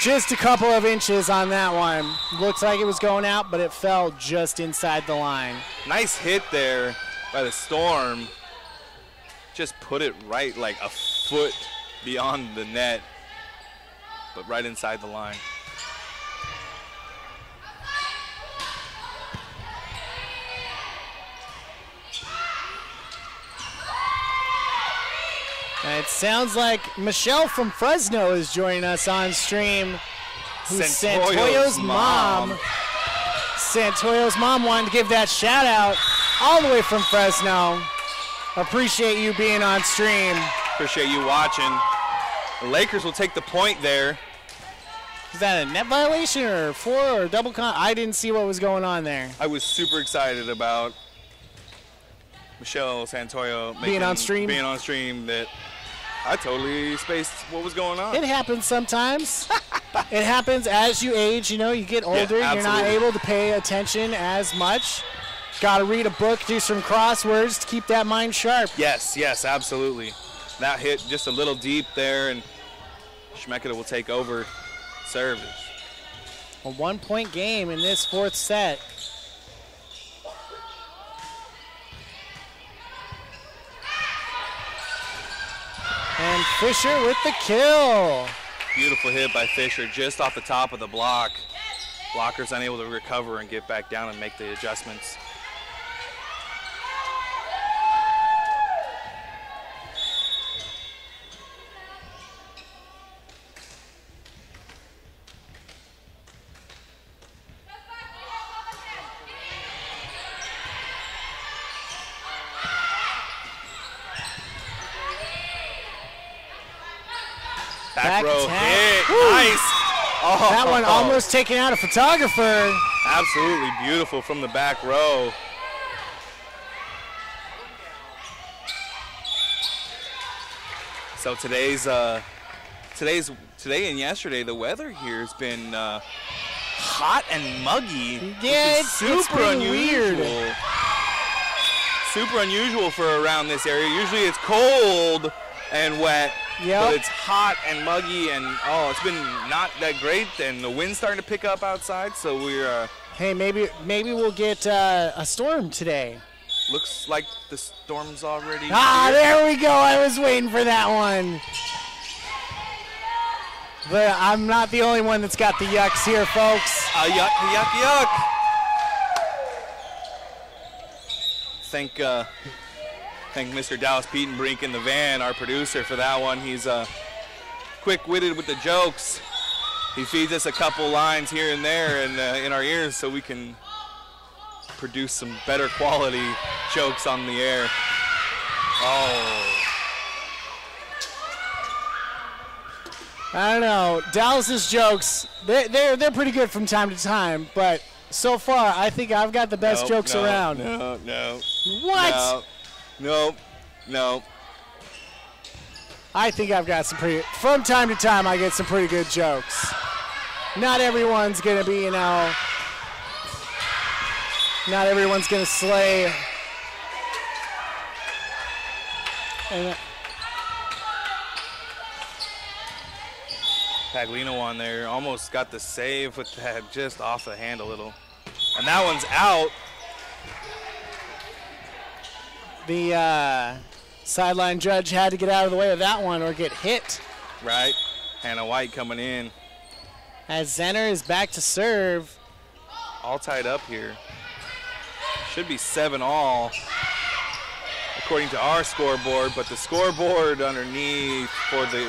[SPEAKER 2] Just a couple of inches on that one. Looks like it was going out, but it fell just inside the line.
[SPEAKER 1] Nice hit there by the Storm. Just put it right like a foot beyond the net, but right inside the line.
[SPEAKER 2] It sounds like Michelle from Fresno is joining us on stream. Who's Santoyo's mom. Santoyo's mom wanted to give that shout out all the way from Fresno. Appreciate you being on stream.
[SPEAKER 1] Appreciate you watching. The Lakers will take the point there.
[SPEAKER 2] Is that a net violation or 4 or double con? I didn't see what was going on there.
[SPEAKER 1] I was super excited about Michelle Santoyo
[SPEAKER 2] being on stream.
[SPEAKER 1] That I totally spaced what was going on.
[SPEAKER 2] It happens sometimes. It happens as you age. You know, you get older.
[SPEAKER 1] Yeah,
[SPEAKER 2] you're not able to pay attention as much. Got to read a book, do some crosswords to keep that mind sharp.
[SPEAKER 1] Yes, yes, absolutely. That hit just a little deep there, and Chemeketa will take over serve.
[SPEAKER 2] A 1-point game in this 4th set. And Fisher with the kill.
[SPEAKER 1] Beautiful hit by Fisher just off the top of the block. Blocker's unable to recover and get back down and make the adjustments. Back row hit. Nice. Oh.
[SPEAKER 2] That one almost taking out a photographer.
[SPEAKER 1] Absolutely beautiful from the back row. So today and yesterday, the weather here has been hot and muggy.
[SPEAKER 2] Yeah,
[SPEAKER 1] it's super unusual. Weird. Super unusual for around this area. Usually it's cold and wet. But it's hot and muggy, and it's been not that great, and the wind's starting to pick up outside, so we're
[SPEAKER 2] hey, maybe we'll get a storm today.
[SPEAKER 1] Looks like the storm's already here.
[SPEAKER 2] There we go. I was waiting for that one. But I'm not the only one that's got the yucks here, folks.
[SPEAKER 1] Yuck. Thank Mr. Dallas Pietenbrink in the van, our producer, for that one. He's quick-witted with the jokes. He feeds us a couple lines here and there and in our ears so we can produce some better quality jokes on the air.
[SPEAKER 2] I don't know. Dallas's jokes, they're pretty good from time to time, but so far I think I've got the best jokes around.
[SPEAKER 1] No.
[SPEAKER 2] What?
[SPEAKER 1] No.
[SPEAKER 2] I think I've got some from time to time I get some pretty good jokes. Not everyone's going to be, not everyone's going to slay. And
[SPEAKER 1] Paglino on there almost got the save with that just off the hand a little. And that one's out.
[SPEAKER 2] The sideline judge had to get out of the way of that one or get hit.
[SPEAKER 1] Right. Hannah White coming in.
[SPEAKER 2] As Zenner is back to serve.
[SPEAKER 1] All tied up here. Should be 7-all according to our scoreboard, but the scoreboard underneath for the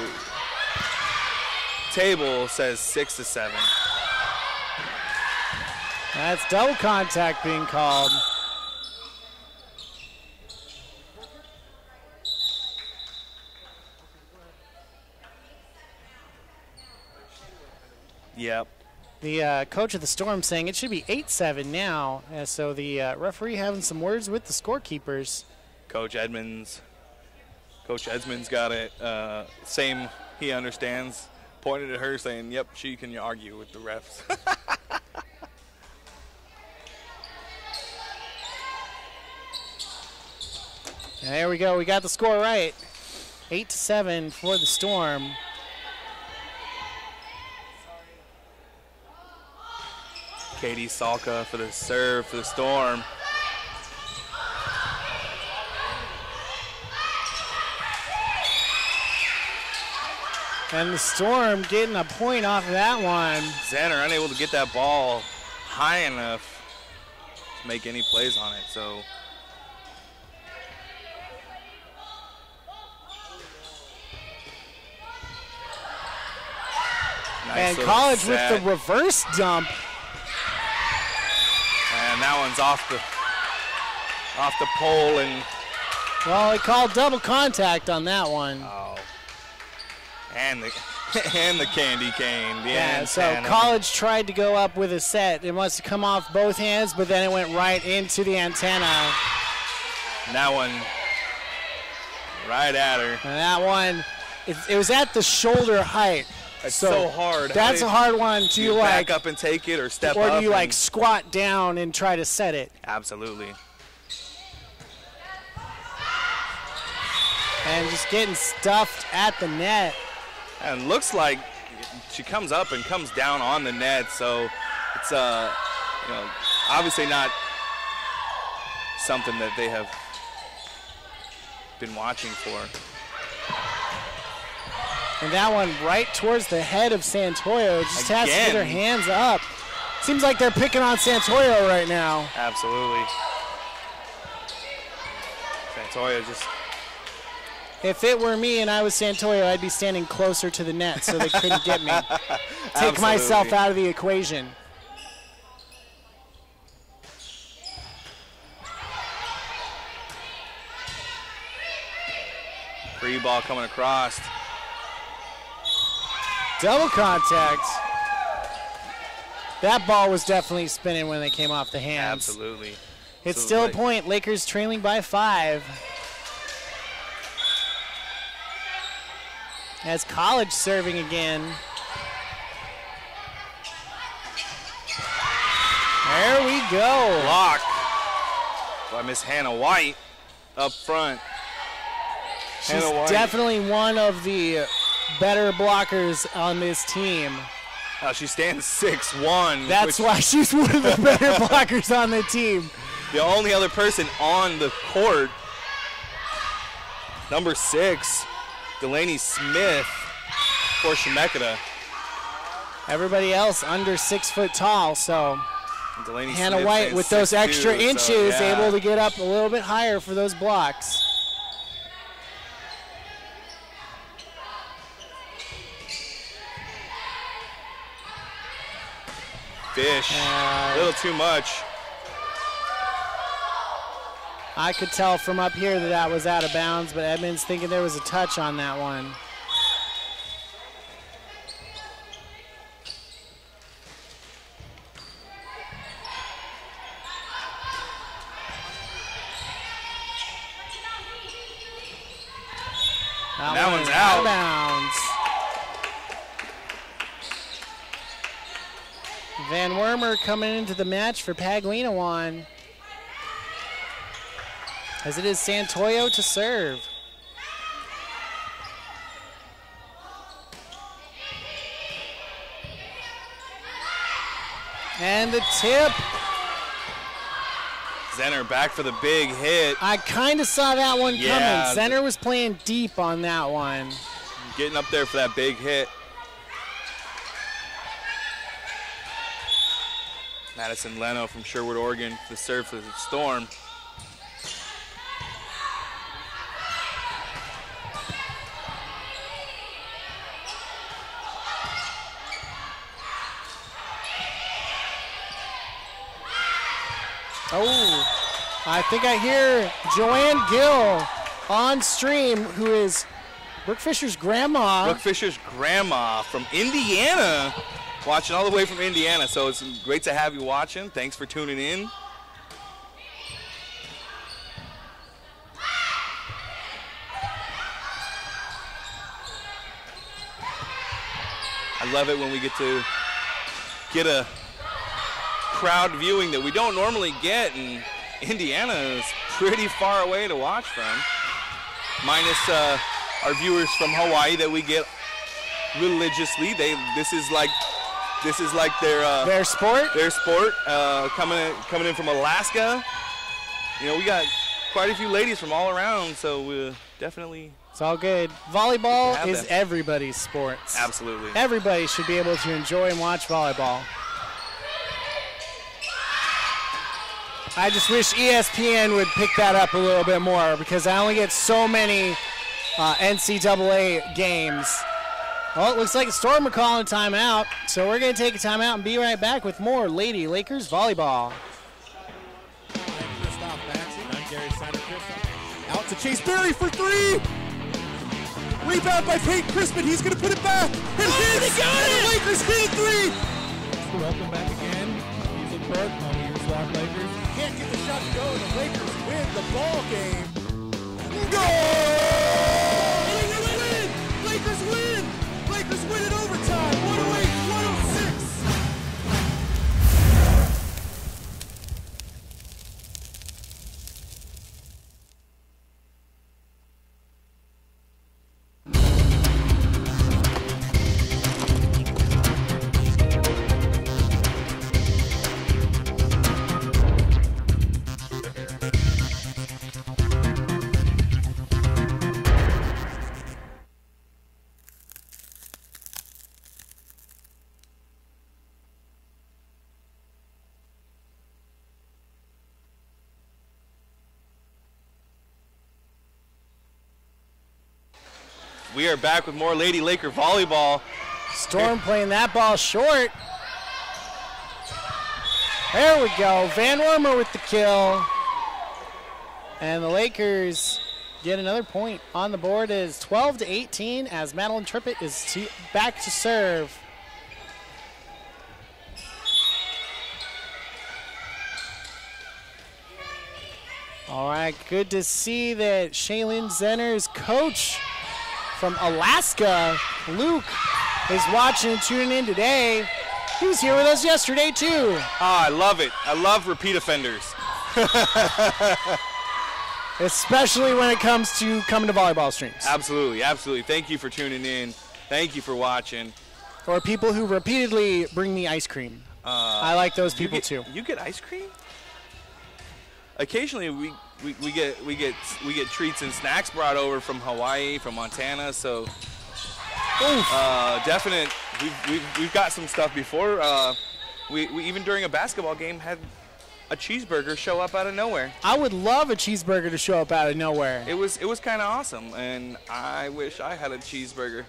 [SPEAKER 1] table says 6-7.
[SPEAKER 2] That's double contact being called.
[SPEAKER 1] Yep.
[SPEAKER 2] The coach of the Storm saying it should be 8-7 now. So the referee having some words with the scorekeepers.
[SPEAKER 1] Coach Edmonds got it. Same, he understands. Pointed at her saying, yep, she can argue with the refs.
[SPEAKER 2] There we go. We got the score right. 8-7 for the Storm.
[SPEAKER 1] Katie Salka for the serve for the Storm.
[SPEAKER 2] And the Storm getting a point off of that one.
[SPEAKER 1] Xander unable to get that ball high enough to make any plays on it, so.
[SPEAKER 2] And College set with the reverse dump.
[SPEAKER 1] And that one's off the pole, and
[SPEAKER 2] well, they called double contact on that one.
[SPEAKER 1] Oh. And the candy cane.
[SPEAKER 2] So College tried to go up with a set. It must have come off both hands, but then it went right into the antenna.
[SPEAKER 1] And that one right at her.
[SPEAKER 2] And that one, it was at the shoulder height.
[SPEAKER 1] It's so hard.
[SPEAKER 2] That's a hard one to
[SPEAKER 1] back up and take it or step up.
[SPEAKER 2] Or do you like squat down and try to set it?
[SPEAKER 1] Absolutely.
[SPEAKER 2] And just getting stuffed at the net.
[SPEAKER 1] And looks like she comes up and comes down on the net, so it's obviously not something that they have been watching for.
[SPEAKER 2] And that one right towards the head of Santoyo. Just has to get her hands up. Seems like they're picking on Santoyo right now.
[SPEAKER 1] Absolutely. Santoyo just...
[SPEAKER 2] If it were me and I was Santoyo, I'd be standing closer to the net so they couldn't get me. Take myself out of the equation.
[SPEAKER 1] Free ball coming across.
[SPEAKER 2] Double contact. That ball was definitely spinning when they came off the hands.
[SPEAKER 1] Absolutely.
[SPEAKER 2] It's still a point. Lakers trailing by 5. As College serving again. There we go.
[SPEAKER 1] Block by Miss Hannah White up front.
[SPEAKER 2] She's definitely one of the better blockers on this team.
[SPEAKER 1] She stands 6'1".
[SPEAKER 2] That's why she's one of the better blockers on the team.
[SPEAKER 1] The only other person on the court, number 6, Delaney Smith for Chemeketa.
[SPEAKER 2] Everybody else under 6 foot tall, so
[SPEAKER 1] Delaney
[SPEAKER 2] Hannah
[SPEAKER 1] Smith
[SPEAKER 2] White with those
[SPEAKER 1] 6'2",
[SPEAKER 2] extra inches
[SPEAKER 1] so, yeah.
[SPEAKER 2] able to get up a little bit higher for those blocks.
[SPEAKER 1] Fish, a little too much.
[SPEAKER 2] I could tell from up here that that was out of bounds, but Edmonds thinking there was a touch on that one.
[SPEAKER 1] That one's out.
[SPEAKER 2] Of bounds. Van Wormer coming into the match for Paglinawan. As it is Santoyo to serve. And the tip.
[SPEAKER 1] Zenner back for the big hit.
[SPEAKER 2] I kind of saw that one coming. Zenner was playing deep on that one.
[SPEAKER 1] Getting up there for that big hit. Madison Leno from Sherwood, Oregon, the serve for the Storm.
[SPEAKER 2] Oh, I think I hear Joanne Gill on stream, who is Brooke Fisher's grandma.
[SPEAKER 1] Brooke Fisher's grandma from Indiana, watching all the way from Indiana. So it's great to have you watching. Thanks for tuning in. I love it when we get a crowd viewing that we don't normally get, and Indiana is pretty far away to watch from. Minus our viewers from Hawaii that we get religiously. This is like their
[SPEAKER 2] sport.
[SPEAKER 1] Their sport. Coming in from Alaska. You know, we got quite a few ladies from all around, so we definitely.
[SPEAKER 2] It's all good. Volleyball is everybody's sport.
[SPEAKER 1] Absolutely.
[SPEAKER 2] Everybody should be able to enjoy and watch volleyball. I just wish ESPN would pick that up a little bit more, because I only get so many NCAA games. Well, it looks like the Storm are calling a timeout, so we're going to take a timeout and be right back with more Lady Lakers volleyball.
[SPEAKER 3] Out to Chase Berry for three. Rebound by Peyton Crispin. He's going to put it back. And hits.
[SPEAKER 6] They got it.
[SPEAKER 3] The Lakers hit a three.
[SPEAKER 6] Welcome back again. He's a court on your SWOCC Lakers.
[SPEAKER 3] Can't get the shot to go, and the Lakers win the ball game. Goal! Lakers win! Lakers win in overtime. 108-106.
[SPEAKER 1] We are back with more Lady Laker volleyball.
[SPEAKER 2] Storm playing that ball short. There we go. Van Wormer with the kill. And the Lakers get another point on the board. It is 12-18 as Madeline Trippett is back to serve. All right, good to see that Shaylin Zenner's coach from Alaska, Luke, is watching and tuning in today. He was here with us yesterday, too.
[SPEAKER 1] Ah, I love it. I love repeat offenders.
[SPEAKER 2] especially when it comes to coming to volleyball streams.
[SPEAKER 1] Absolutely, absolutely. Thank you for tuning in. Thank you for watching.
[SPEAKER 2] Or people who repeatedly bring me ice cream. I like those people too.
[SPEAKER 1] You get ice cream? Occasionally, we get treats and snacks brought over from Hawaii, from Montana. So, definite. We've got some stuff before. We even during a basketball game had a cheeseburger show up out of nowhere.
[SPEAKER 2] I would love a cheeseburger to show up out of nowhere.
[SPEAKER 1] It was kind of awesome, and I wish I had a cheeseburger.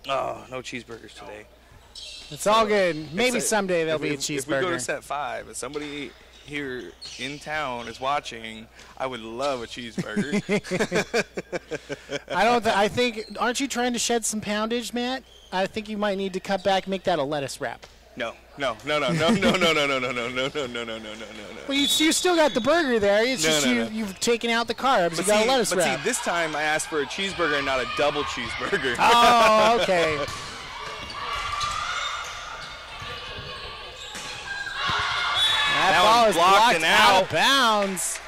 [SPEAKER 1] Oh, no cheeseburgers today.
[SPEAKER 2] It's all good. Maybe someday there'll be a cheeseburger.
[SPEAKER 1] If we go to set 5 and somebody here in town is watching, I would love a cheeseburger.
[SPEAKER 2] I think, aren't you trying to shed some poundage, Matt? I think you might need to cut back, make that a lettuce wrap.
[SPEAKER 1] No. Well,
[SPEAKER 2] you still got the burger there. It's you've taken out the carbs. You got a lettuce wrap.
[SPEAKER 1] But see, this time I asked for a cheeseburger and not a double cheeseburger.
[SPEAKER 2] Oh, okay. That ball is blocked out of bounds.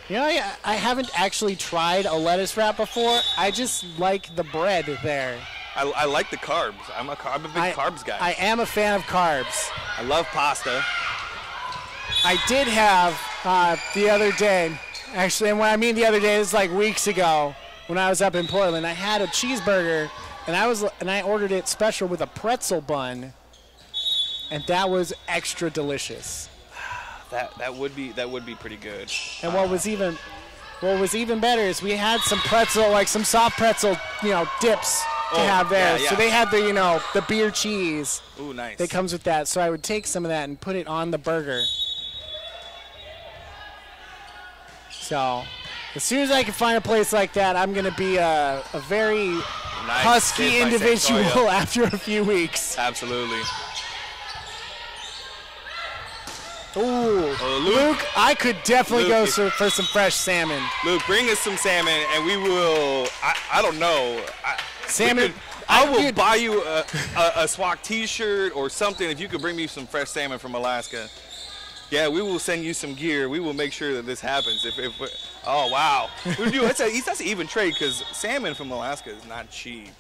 [SPEAKER 2] You know, I haven't actually tried a lettuce wrap before. I just like the bread there.
[SPEAKER 1] I like the carbs. I'm a big carbs guy.
[SPEAKER 2] I am a fan of carbs.
[SPEAKER 1] I love pasta.
[SPEAKER 2] I did have the other day, actually, and when I mean the other day, it was like weeks ago when I was up in Portland. I had a cheeseburger, and I ordered it special with a pretzel bun, and that was extra delicious.
[SPEAKER 1] That would be pretty good.
[SPEAKER 2] And what was even better is we had some pretzel, like some soft pretzel, dips to have there.
[SPEAKER 1] Yeah.
[SPEAKER 2] So they had the beer cheese.
[SPEAKER 1] Ooh, nice.
[SPEAKER 2] That comes with that. So I would take some of that and put it on the burger. So as soon as I can find a place like that, I'm going to be a very husky individual after a few weeks.
[SPEAKER 1] Absolutely.
[SPEAKER 2] Ooh, Luke, I could definitely go for some fresh salmon.
[SPEAKER 1] Luke, bring us some salmon, and we will. I don't know.
[SPEAKER 2] Salmon.
[SPEAKER 1] I will buy you a SWOCC T-shirt or something if you could bring me some fresh salmon from Alaska. Yeah, we will send you some gear. We will make sure that this happens. Oh wow, that's an even trade because salmon from Alaska is not cheap.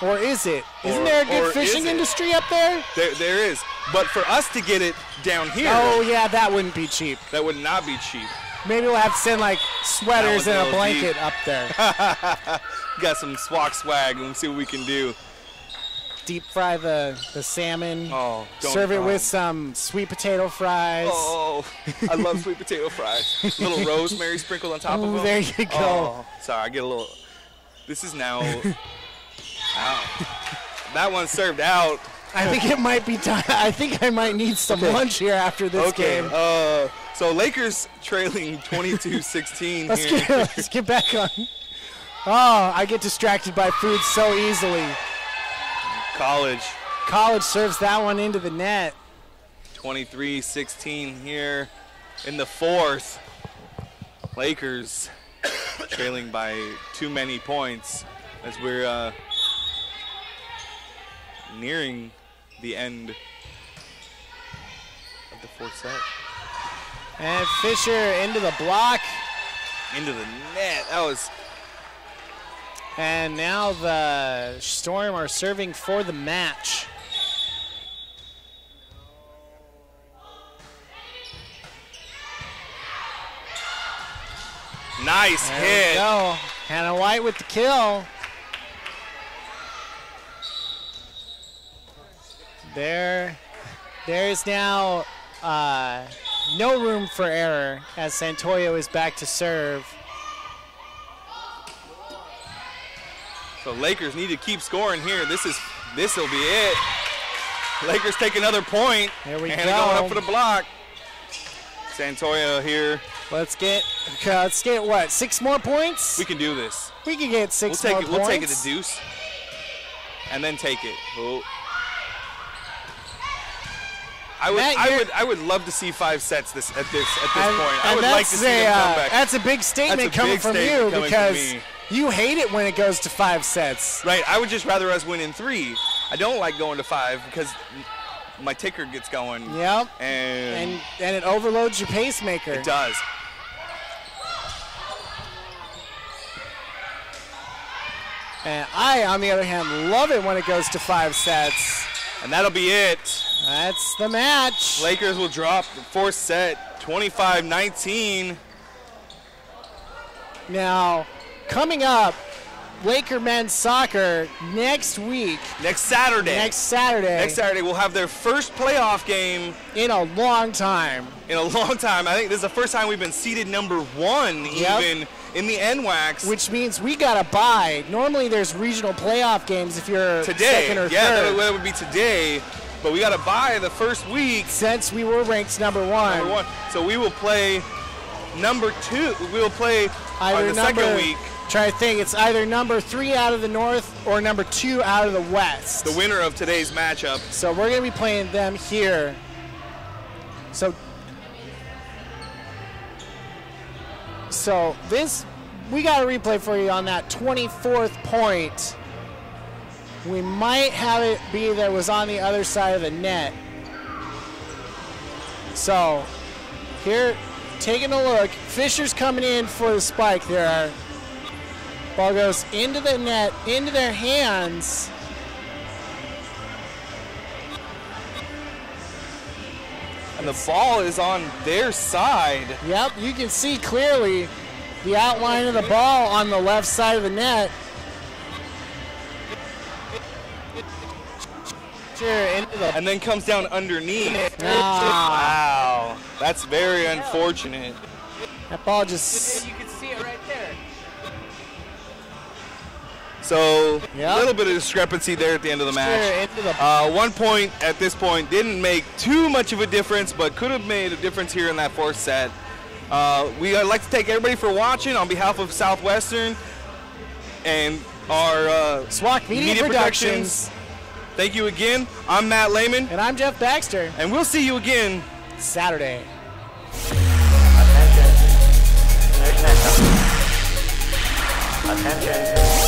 [SPEAKER 2] Or is it? Isn't there a good fishing industry up there?
[SPEAKER 1] There is. But for us to get it down here.
[SPEAKER 2] Oh, yeah, that wouldn't be cheap.
[SPEAKER 1] That would not be cheap.
[SPEAKER 2] Maybe we'll have to send, sweaters and a blanket up there.
[SPEAKER 1] Got some SWOCC swag, and we'll see what we can do.
[SPEAKER 2] Deep fry the salmon.
[SPEAKER 1] Oh,
[SPEAKER 2] serve it with some sweet potato fries.
[SPEAKER 1] Oh, I love sweet potato fries. A little rosemary sprinkled on top of them.
[SPEAKER 2] There you go.
[SPEAKER 1] Oh, sorry, I get a little. This is now. That one served out.
[SPEAKER 2] I think it might be time. I think I might need some lunch here after this game.
[SPEAKER 1] So Lakers trailing 22-16
[SPEAKER 2] Let's get back on. Oh, I get distracted by food so easily. College serves that one into the net.
[SPEAKER 1] 23-16 here in the fourth. Lakers trailing by too many points as we're nearing the end of the fourth set.
[SPEAKER 2] And Fisher into the block.
[SPEAKER 1] Into the net. That was.
[SPEAKER 2] And now the Storm are serving for the match.
[SPEAKER 1] Nice
[SPEAKER 2] there
[SPEAKER 1] hit.
[SPEAKER 2] We go. Hannah White with the kill. There is now no room for error as Santoyo is back to serve.
[SPEAKER 1] So Lakers need to keep scoring here. This will be it. Lakers take another point.
[SPEAKER 2] There we go.
[SPEAKER 1] Going up for the block. Santoyo here.
[SPEAKER 2] Let's get what? 6 more points?
[SPEAKER 1] We can do this.
[SPEAKER 2] We can get 6 more points.
[SPEAKER 1] We'll take it to deuce. And then take it. Oh. I would love to see 5 sets at this point. I would like to see them come back.
[SPEAKER 2] That's a big statement coming from you because you hate it when it goes to 5 sets.
[SPEAKER 1] Right. I would just rather us win in 3. I don't like going to 5 because my ticker gets going.
[SPEAKER 2] Yep.
[SPEAKER 1] And
[SPEAKER 2] it overloads your pacemaker.
[SPEAKER 1] It does.
[SPEAKER 2] And I, on the other hand, love it when it goes to 5 sets.
[SPEAKER 1] And that'll be it.
[SPEAKER 2] That's the match.
[SPEAKER 1] Lakers will drop the 4th set, 25-19.
[SPEAKER 2] Now, coming up, Laker men's soccer next week.
[SPEAKER 1] Next Saturday.
[SPEAKER 2] Next Saturday
[SPEAKER 1] we'll have their first playoff game.
[SPEAKER 2] In a long time.
[SPEAKER 1] I think this is the first time we've been seeded number 1 even in the NWACS.
[SPEAKER 2] Which means we got to bye. Normally there's regional playoff games if you're second or third.
[SPEAKER 1] Yeah, that would be today. But we got to bye the first week.
[SPEAKER 2] Since we were ranked number 1.
[SPEAKER 1] So we will play number 2. We will play on the second week.
[SPEAKER 2] Try to think. It's either number 3 out of the North or number 2 out of the West.
[SPEAKER 1] The winner of today's matchup.
[SPEAKER 2] So we're going to be playing them here. So this, we got a replay for you on that 24th point. We might have it be that it was on the other side of the net. So here, taking a look, Fisher's coming in for the spike there. Ball goes into the net, into their hands.
[SPEAKER 1] And the ball is on their side.
[SPEAKER 2] Yep, you can see clearly the outline of the ball on the left side of the net.
[SPEAKER 1] And then comes down underneath.
[SPEAKER 2] Ah.
[SPEAKER 1] Wow, that's very unfortunate.
[SPEAKER 2] That ball just...
[SPEAKER 4] You can see it right there.
[SPEAKER 1] So a little bit of discrepancy there at the end of the match. 1 point at this point didn't make too much of a difference, but could have made a difference here in that 4th set. We'd like to thank everybody for watching on behalf of Southwestern and our
[SPEAKER 2] SWOCC Media Productions.
[SPEAKER 1] Thank you again. I'm Matt Lehman.
[SPEAKER 2] And I'm Jeff Baxter.
[SPEAKER 1] And we'll see you again
[SPEAKER 2] Saturday.
[SPEAKER 4] Attention.